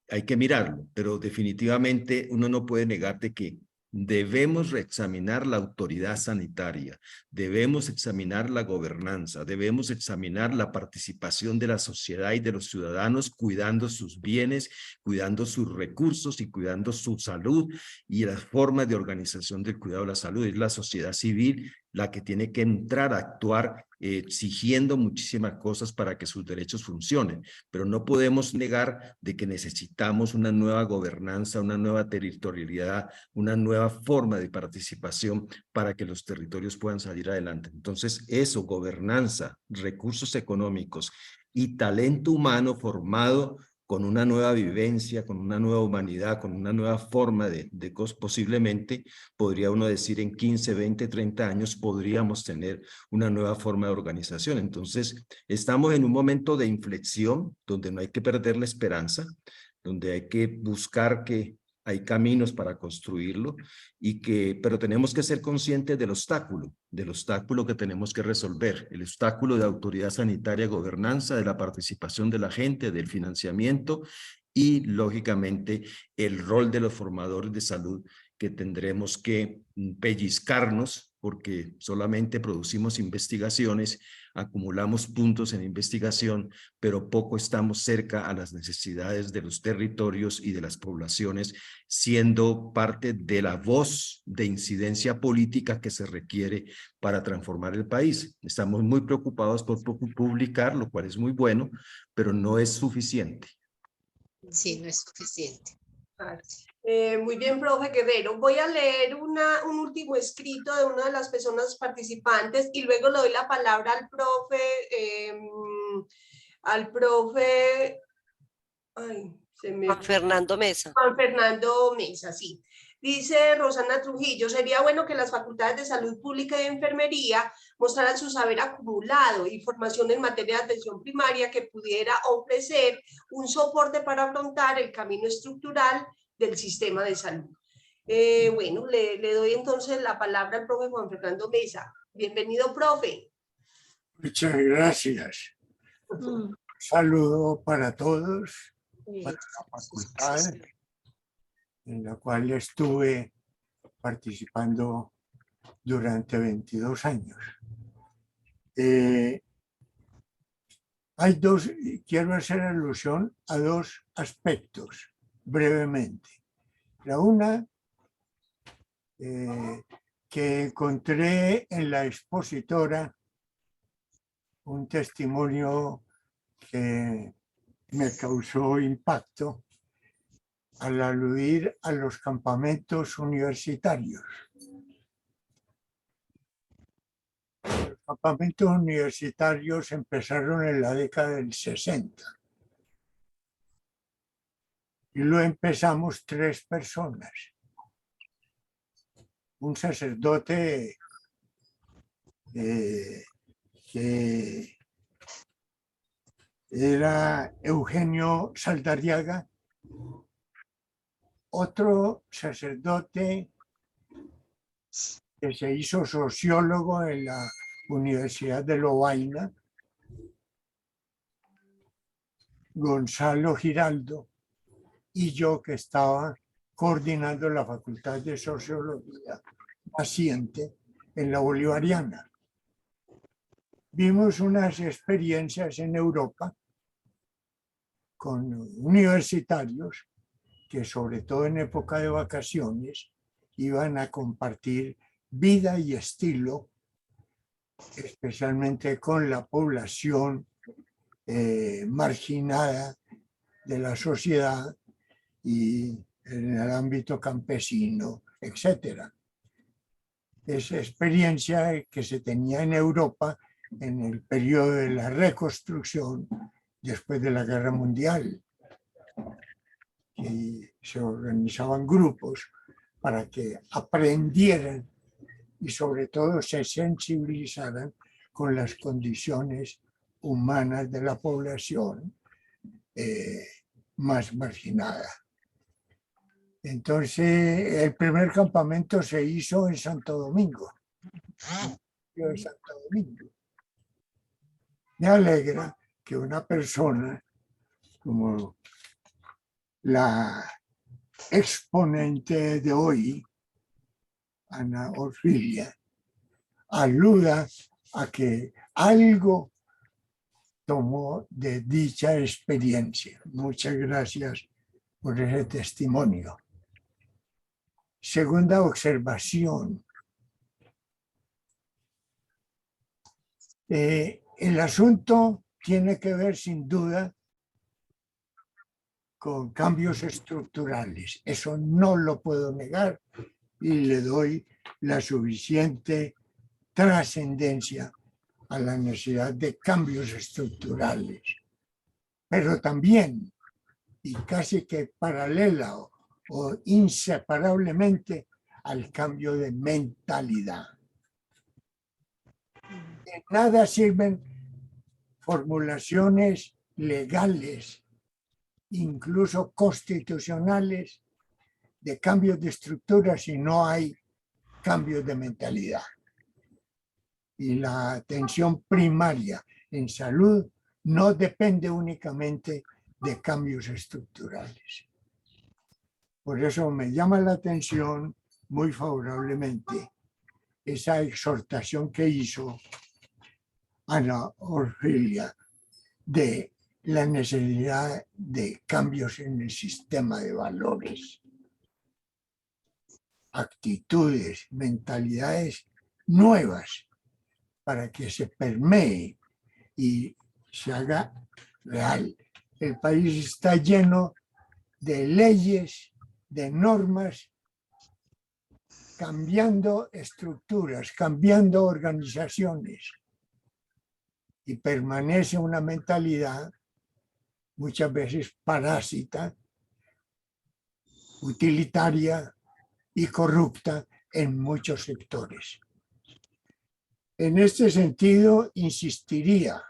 Hay que mirarlo, pero definitivamente uno no puede negar de que debemos reexaminar la autoridad sanitaria, debemos examinar la gobernanza, debemos examinar la participación de la sociedad y de los ciudadanos, cuidando sus bienes, cuidando sus recursos y cuidando su salud y las formas de organización del cuidado de la salud. Es la sociedad civil la que tiene que entrar a actuar exigiendo muchísimas cosas para que sus derechos funcionen, pero no podemos negar de que necesitamos una nueva gobernanza, una nueva territorialidad, una nueva forma de participación para que los territorios puedan salir adelante. Entonces, eso, gobernanza, recursos económicos y talento humano formado con una nueva vivencia, con una nueva humanidad, con una nueva forma de posiblemente, podría uno decir en 15, 20, 30 años, podríamos tener una nueva forma de organización. Entonces, estamos en un momento de inflexión donde no hay que perder la esperanza, donde hay que buscar que hay caminos para construirlo, pero tenemos que ser conscientes del obstáculo que tenemos que resolver, el obstáculo de autoridad sanitaria, gobernanza, de la participación de la gente, del financiamiento y, lógicamente, el rol de los formadores de salud que tendremos que pellizcarnos porque solamente producimos investigaciones, acumulamos puntos en investigación, pero poco estamos cerca a las necesidades de los territorios y de las poblaciones, siendo parte de la voz de incidencia política que se requiere para transformar el país. Estamos muy preocupados por publicar, lo cual es muy bueno, pero no es suficiente. Sí, no es suficiente. Muy bien, profe Guerrero. Voy a leer un último escrito de una de las personas participantes y luego le doy la palabra al profe Juan Fernando Mesa. Juan Fernando Mesa, sí. Dice Rosana Trujillo, sería bueno que las facultades de salud pública y de enfermería mostraran su saber acumulado y formación en materia de atención primaria que pudiera ofrecer un soporte para afrontar el camino estructural del sistema de salud. Bueno, le doy entonces la palabra al profe Juan Fernando Mesa. Bienvenido, profe. Muchas gracias. Un saludo para todos, para la facultad en la cual estuve participando durante 22 años. Quiero hacer alusión a dos aspectos brevemente. La una, que encontré en la expositora un testimonio que me causó impacto al aludir a los campamentos universitarios. Los campamentos universitarios empezaron en la década del 60 y lo empezamos 3 personas. Un sacerdote que era Eugenio Saldarriaga, otro sacerdote que se hizo sociólogo en la Universidad de Lovaina, Gonzalo Giraldo, y yo que estaba coordinando la Facultad de Sociología paciente en la Bolivariana. Vimos unas experiencias en Europa con universitarios que sobre todo en época de vacaciones iban a compartir vida y estilo, especialmente con la población marginada de la sociedad y en el ámbito campesino, etc. Esa experiencia que se tenía en Europa en el periodo de la reconstrucción después de la Guerra Mundial. Y se organizaban grupos para que aprendieran y sobre todo se sensibilizaran con las condiciones humanas de la población más marginada. Entonces, el primer campamento se hizo en Santo Domingo. Me alegra que una persona como la exponente de hoy, Ana Orfilia, aluda a que algo tomó de dicha experiencia. Muchas gracias por ese testimonio. Segunda observación. El asunto tiene que ver sin duda con cambios estructurales. Eso no lo puedo negar y le doy la suficiente trascendencia a la necesidad de cambios estructurales. Pero también, y casi que paralela o inseparablemente, al cambio de mentalidad. De nada sirven formulaciones legales, incluso constitucionales, de cambios de estructura si no hay cambios de mentalidad. Y la atención primaria en salud no depende únicamente de cambios estructurales. Por eso me llama la atención muy favorablemente esa exhortación que hizo Ana Orfilia de la necesidad de cambios en el sistema de valores, actitudes, mentalidades nuevas para que se permee y se haga real. El país está lleno de leyes, de normas, cambiando estructuras, cambiando organizaciones, y permanece una mentalidad muchas veces parásita, utilitaria y corrupta en muchos sectores. En este sentido, insistiría,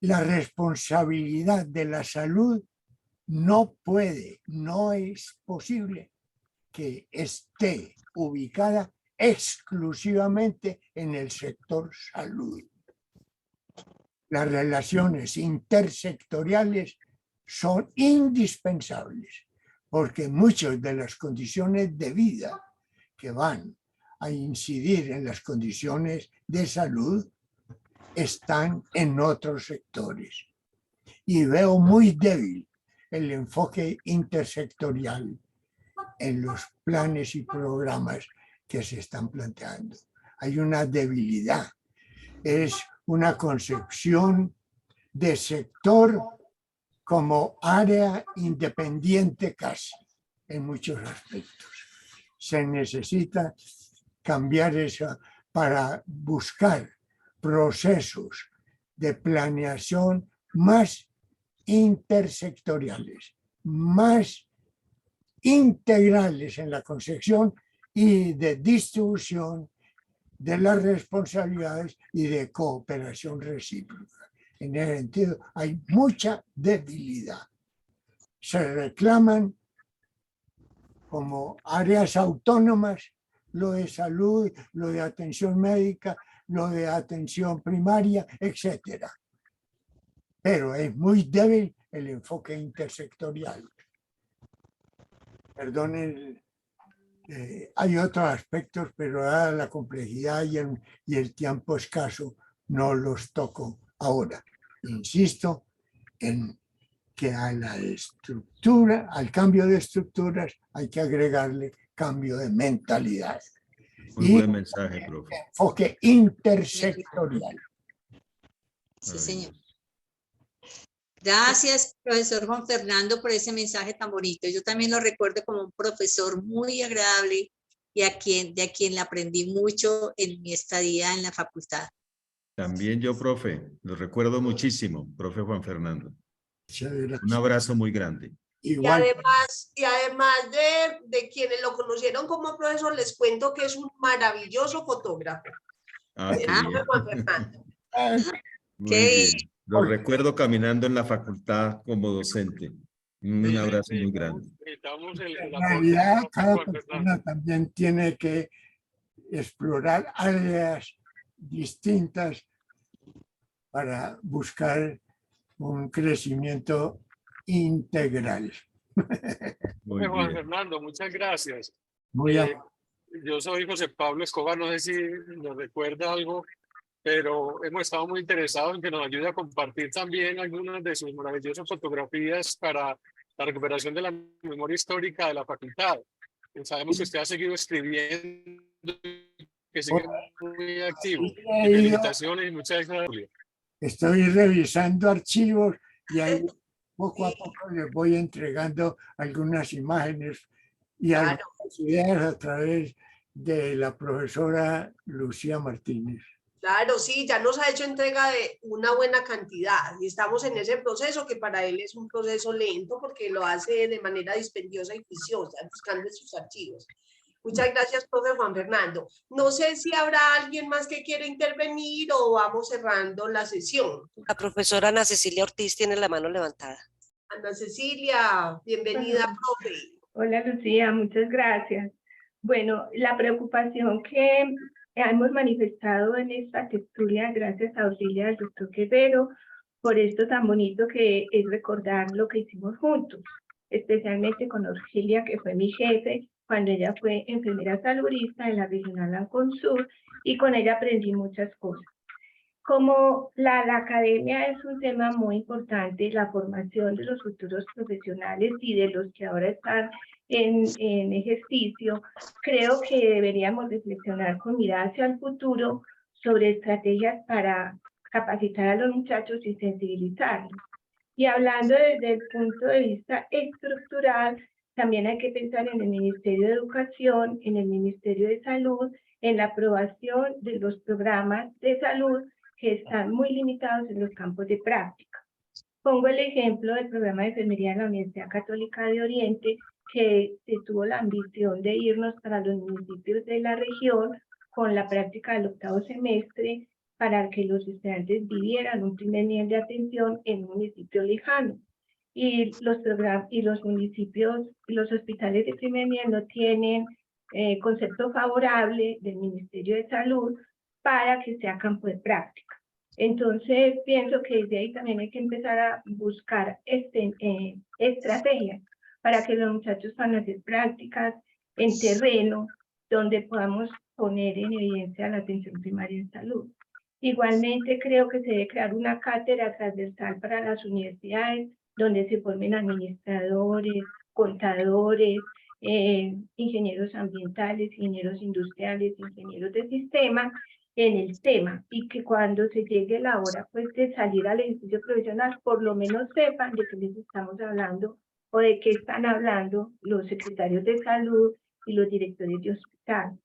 la responsabilidad de la salud no es posible que esté ubicada exclusivamente en el sector salud. Las relaciones intersectoriales son indispensables porque muchas de las condiciones de vida que van a incidir en las condiciones de salud están en otros sectores. Y veo muy débil el enfoque intersectorial en los planes y programas que se están planteando. Hay una debilidad. Es una concepción de sector como área independiente casi, en muchos aspectos. Se necesita cambiar eso para buscar procesos de planeación más intersectoriales, más integrales en la concepción y de distribución de las responsabilidades y de cooperación recíproca. En ese sentido, hay mucha debilidad. Se reclaman como áreas autónomas lo de salud, lo de atención médica, lo de atención primaria, etc. Pero es muy débil el enfoque intersectorial. Perdonen, hay otros aspectos, pero dada la complejidad y el tiempo escaso, no los toco ahora. Insisto en que a la estructura, al cambio de estructuras, hay que agregarle cambio de mentalidad. Muy buen mensaje, profe. Enfoque intersectorial. Sí, señor. Gracias, profesor Juan Fernando, por ese mensaje tan bonito. Yo también lo recuerdo como un profesor muy agradable y de a quien le aprendí mucho en mi estadía en la facultad. También yo, profe, lo recuerdo muchísimo, profe Juan Fernando. Un Un abrazo muy grande. Igual. Y además de quienes lo conocieron como profesor, les cuento que es un maravilloso fotógrafo. Ah, qué bien. Juan Fernando. Muy bien. Lo recuerdo caminando en la facultad como docente. Un abrazo muy grande. En realidad, cada persona también tiene que explorar áreas distintas para buscar un crecimiento integral. Muy Juan bien. Fernando, muchas gracias. Muy amable. Yo soy José Pablo Escobar, no sé si nos recuerda algo, pero hemos estado muy interesados en que nos ayude a compartir también algunas de sus maravillosas fotografías para la recuperación de la memoria histórica de la facultad. Sabemos que usted ha seguido escribiendo, que sigue muy activo. he ido- Felicitaciones y muchas gracias, Julio. Estoy revisando archivos y ahí poco a poco les voy entregando algunas imágenes y Claro. algunas ideas a través de la profesora Lucía Martínez. Claro, sí, ya nos ha hecho entrega de una buena cantidad y estamos en ese proceso que para él es un proceso lento porque lo hace de manera dispendiosa y juiciosa, buscando en sus archivos. Muchas gracias, profe Juan Fernando. No sé si habrá alguien más que quiera intervenir o vamos cerrando la sesión. La profesora Ana Cecilia Ortiz tiene la mano levantada. Ana Cecilia, bienvenida, profe. Hola Lucía, muchas gracias. Bueno, la preocupación que hemos manifestado en esta tertulia, gracias a auxilia del doctor Quevedo, por esto tan bonito que es recordar lo que hicimos juntos, especialmente con Auxilia, que fue mi jefe, cuando ella fue enfermera saludista en la regional Anconsur, y con ella aprendí muchas cosas. Como la academia es un tema muy importante, la formación de los futuros profesionales y de los que ahora están en ejercicio, creo que deberíamos reflexionar con mirada hacia el futuro sobre estrategias para capacitar a los muchachos y sensibilizarlos. Y hablando desde el punto de vista estructural, también hay que pensar en el Ministerio de Educación, en el Ministerio de Salud, en la aprobación de los programas de salud que están muy limitados en los campos de práctica. Pongo el ejemplo del programa de enfermería en la Universidad Católica de Oriente, que se tuvo la ambición de irnos para los municipios de la región con la práctica del octavo semestre para que los estudiantes vivieran un primer nivel de atención en un municipio lejano. Y los municipios, los hospitales de primer nivel no tienen concepto favorable del Ministerio de Salud para que sea campo de práctica. Entonces, pienso que desde ahí también hay que empezar a buscar estrategias para que los muchachos puedan hacer prácticas en terreno donde podamos poner en evidencia la atención primaria en salud. Igualmente, creo que se debe crear una cátedra transversal para las universidades donde se formen administradores, contadores, ingenieros ambientales, ingenieros industriales, ingenieros de sistema, en el tema, y que cuando se llegue la hora pues de salir al ejercicio profesional por lo menos sepan de qué les estamos hablando o de qué están hablando los secretarios de salud y los directores de hospital.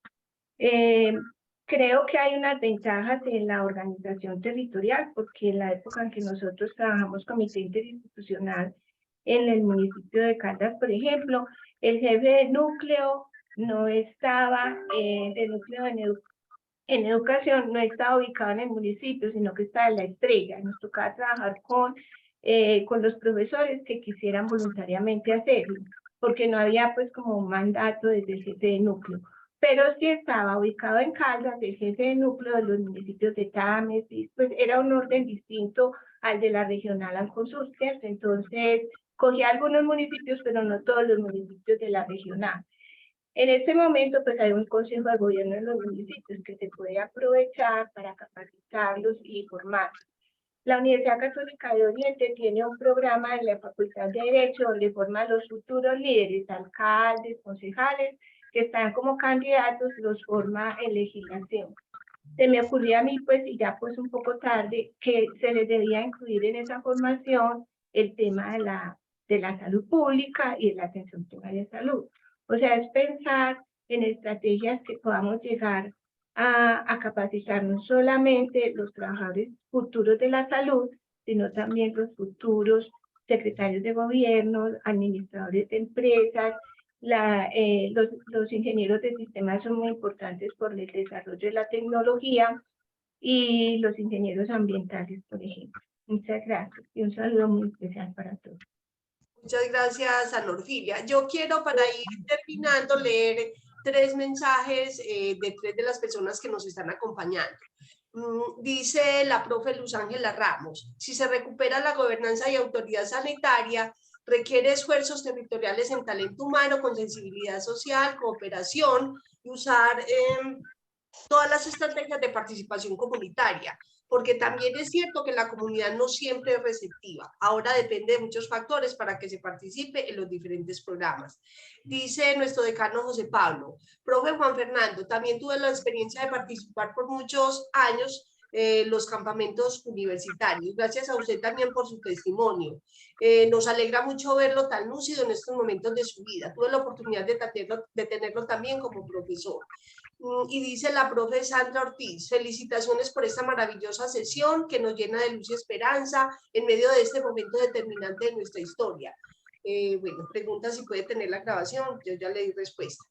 Creo que hay unas ventajas en la organización territorial, porque en la época en que nosotros trabajamos comité interinstitucional en el municipio de Caldas, por ejemplo, el jefe de núcleo no estaba, de núcleo en educación no estaba ubicado en el municipio, sino que estaba en la estrella. Nos tocaba trabajar con los profesores que quisieran voluntariamente hacerlo, porque no había pues como un mandato desde el jefe de núcleo. Pero sí estaba ubicado en Caldas, el jefe de núcleo de los municipios de Tames, y pues era un orden distinto al de la regional Anconsur, ¿cierto? Entonces, cogí algunos municipios, pero no todos los municipios de la regional. En este momento, pues hay un consejo de gobierno en los municipios que se puede aprovechar para capacitarlos y formarlos. La Universidad Católica de Oriente tiene un programa en la Facultad de Derecho donde forma a los futuros líderes, alcaldes, concejales, que están como candidatos, los forma en legislación. Se me ocurrió a mí, pues, y ya pues un poco tarde, que se les debía incluir en esa formación el tema de la salud pública y de la atención primaria de salud. O sea, es pensar en estrategias que podamos llegar a capacitar no solamente los trabajadores futuros de la salud, sino también los futuros secretarios de gobierno, administradores de empresas. Los ingenieros de sistemas son muy importantes por el desarrollo de la tecnología y los ingenieros ambientales, por ejemplo. Muchas gracias y un saludo muy especial para todos. Muchas gracias, Ana Orfilia. Yo quiero, para ir terminando, leer 3 mensajes de 3 de las personas que nos están acompañando. Dice la profe Luz Ángela Ramos: si se recupera la gobernanza y autoridad sanitaria, requiere esfuerzos territoriales en talento humano, con sensibilidad social, cooperación y usar todas las estrategias de participación comunitaria. porque también es cierto que la comunidad no siempre es receptiva. Ahora depende de muchos factores para que se participe en los diferentes programas. Dice nuestro decano José Pablo, profe Juan Fernando, también tuve la experiencia de participar por muchos años los campamentos universitarios. Gracias a usted también por su testimonio. Nos alegra mucho verlo tan lúcido en estos momentos de su vida. Tuve la oportunidad de tenerlo también como profesor. Y dice la profe Sandra Ortiz, felicitaciones por esta maravillosa sesión que nos llena de luz y esperanza en medio de este momento determinante de nuestra historia. Bueno, pregunta si puede tener la grabación, yo ya le di respuesta.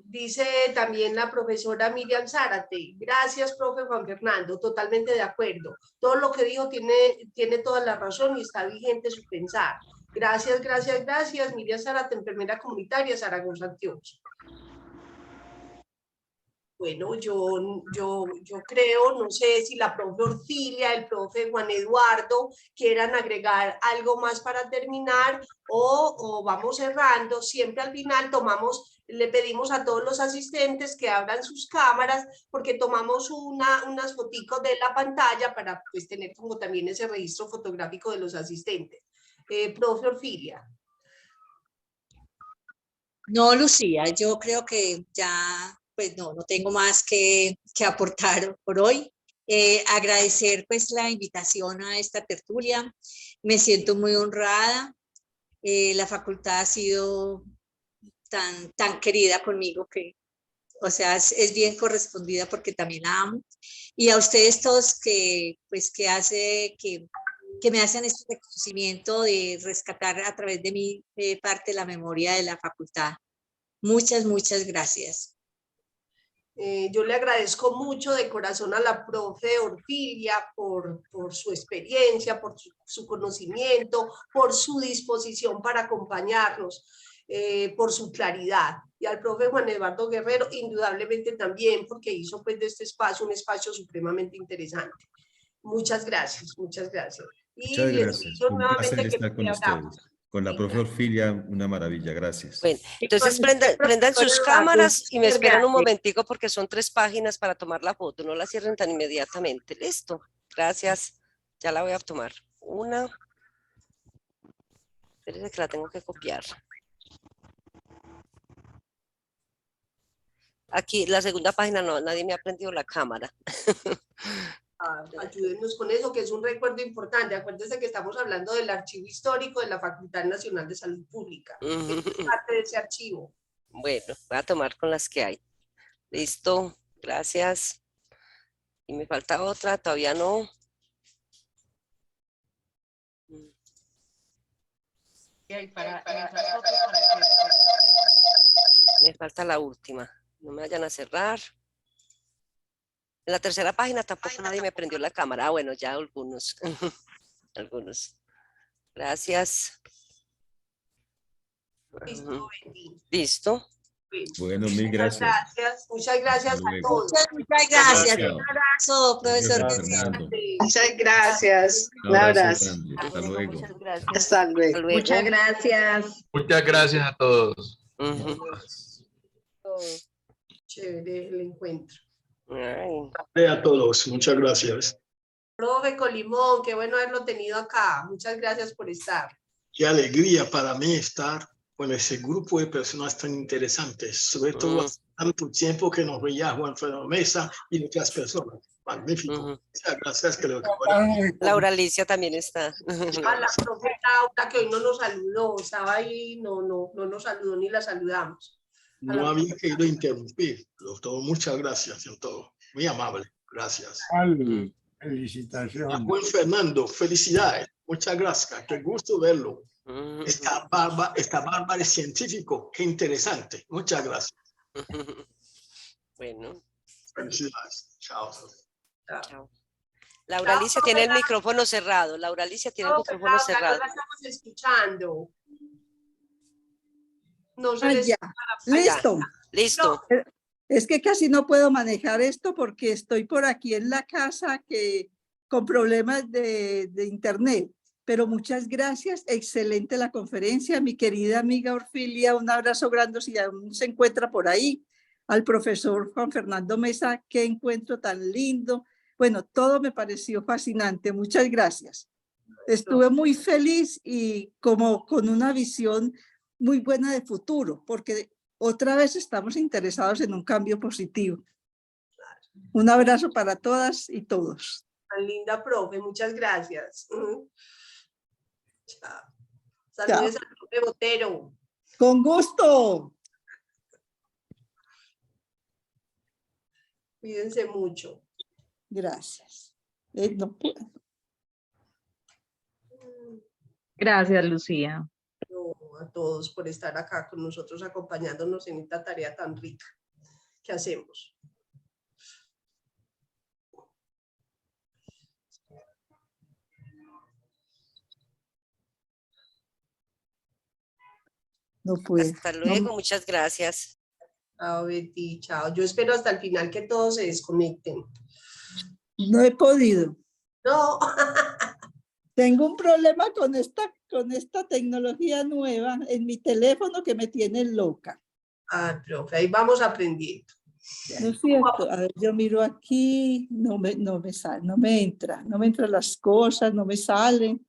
Dice también la profesora Miriam Zárate, gracias profe Juan Fernando, totalmente de acuerdo, todo lo que dijo tiene toda la razón y está vigente su pensar. Gracias, gracias, gracias, Miriam Zárate, enfermera comunitaria, Zaragoza, Antioquia. Bueno, yo creo, no sé si la profe Orfilia, el profe Juan Eduardo quieran agregar algo más para terminar o vamos cerrando. Siempre al final le pedimos a todos los asistentes que abran sus cámaras porque tomamos unas foticos de la pantalla para pues, tener como también ese registro fotográfico de los asistentes. Profe Orfilia. No, Lucía, yo creo que ya... pues no tengo más que aportar por hoy. Agradecer pues la invitación a esta tertulia. Me siento muy honrada. La facultad ha sido tan querida conmigo que, o sea, es bien correspondida porque también la amo. Y a ustedes todos que me hacen este reconocimiento de rescatar a través de mi parte la memoria de la facultad. Muchas, muchas gracias. Yo le agradezco mucho de corazón a la profe Orfilia por su experiencia, por su conocimiento, por su disposición para acompañarnos, por su claridad. Y al profe Juan Eduardo Guerrero, indudablemente también, porque hizo pues de este espacio un espacio supremamente interesante. Muchas gracias, muchas gracias. Muchas gracias. Un placer estar con ustedes. Con la profe Orfilia, una maravilla, gracias. Bueno, entonces prendan sus cámaras y me esperan un momentico porque son 3 páginas para tomar la foto, no la cierren tan inmediatamente. Listo, gracias. Ya la voy a tomar. Una. Espérense que la tengo que copiar. Aquí, la segunda página no, nadie me ha prendido la cámara. Ayúdenos con eso, que es un recuerdo importante. Acuérdense que estamos hablando del archivo histórico de la Facultad Nacional de Salud Pública. Es parte de ese archivo. Bueno, voy a tomar con las que hay. Listo, gracias. Y me falta otra, todavía no. Me falta la última. No me vayan a cerrar. En la tercera página tampoco nadie me prendió la cámara. Ah, bueno, ya algunos. Algunos. Gracias. Listo. Listo. Bueno, mil gracias. Muchas gracias a todos. Muchas gracias. Un abrazo, profesor. Muchas gracias. Un abrazo. Hasta luego. Muchas gracias. Hasta luego. Muchas gracias. Muchas gracias a todos. Chévere el encuentro. A todos, muchas gracias. Profe Colimón, qué bueno haberlo tenido acá. Muchas gracias por estar. Qué alegría para mí estar con ese grupo de personas tan interesantes, sobre todo hace tanto tiempo que nos veía Juan Fernando Mesa y otras personas. Magnífico. Muchas gracias. Laura Alicia también está. A la profe Laura, que hoy no nos saludó, estaba ahí, no nos saludó ni la saludamos. No había querido interrumpir, doctor. Muchas gracias en todo. Muy amable. Gracias. Felicitaciones. A Juan Fernando, felicidades. Muchas gracias. Qué gusto verlo. Esta Bárbara es científico. Qué interesante. Muchas gracias. Bueno. Felicidades. Chao. Chao. Laura Alicia tiene el micrófono cerrado. Laura Alicia tiene el micrófono cerrado. No la estamos escuchando. No se les... Listo. Listo. Es que casi no puedo manejar esto porque estoy por aquí en la casa con problemas de internet. Pero muchas gracias. Excelente la conferencia. Mi querida amiga Orfilia, un abrazo grande si aún se encuentra por ahí. Al profesor Juan Fernando Mesa, qué encuentro tan lindo. Bueno, todo me pareció fascinante. Muchas gracias. Estuve muy feliz y como con una visión muy buena de futuro, porque otra vez estamos interesados en un cambio positivo. Un abrazo para todas y todos. Tan linda, profe, muchas gracias. Chao. Chao. Saludos al profe Botero. Con gusto. Cuídense mucho. Gracias. No puedo. Gracias, Lucía. No, a todos por estar acá con nosotros acompañándonos en esta tarea tan rica que hacemos. No puedo. Hasta luego, muchas gracias. Chao, Betty, chao. Yo espero hasta el final que todos se desconecten. No he podido. No. Tengo un problema con esta tecnología nueva en mi teléfono que me tiene loca. Ah, profe, ahí vamos aprendiendo. No es cierto. A ver, yo miro aquí, no me entran las cosas, no me salen.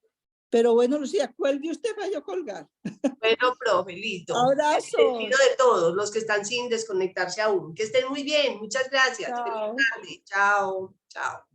Pero bueno, Lucía, cuelgue usted para yo colgar. Bueno, profe, listo. Abrazos. Les pido de todos los que están sin desconectarse aún. Que estén muy bien. Muchas gracias. Chao. Feliz tarde. Chao. Chao.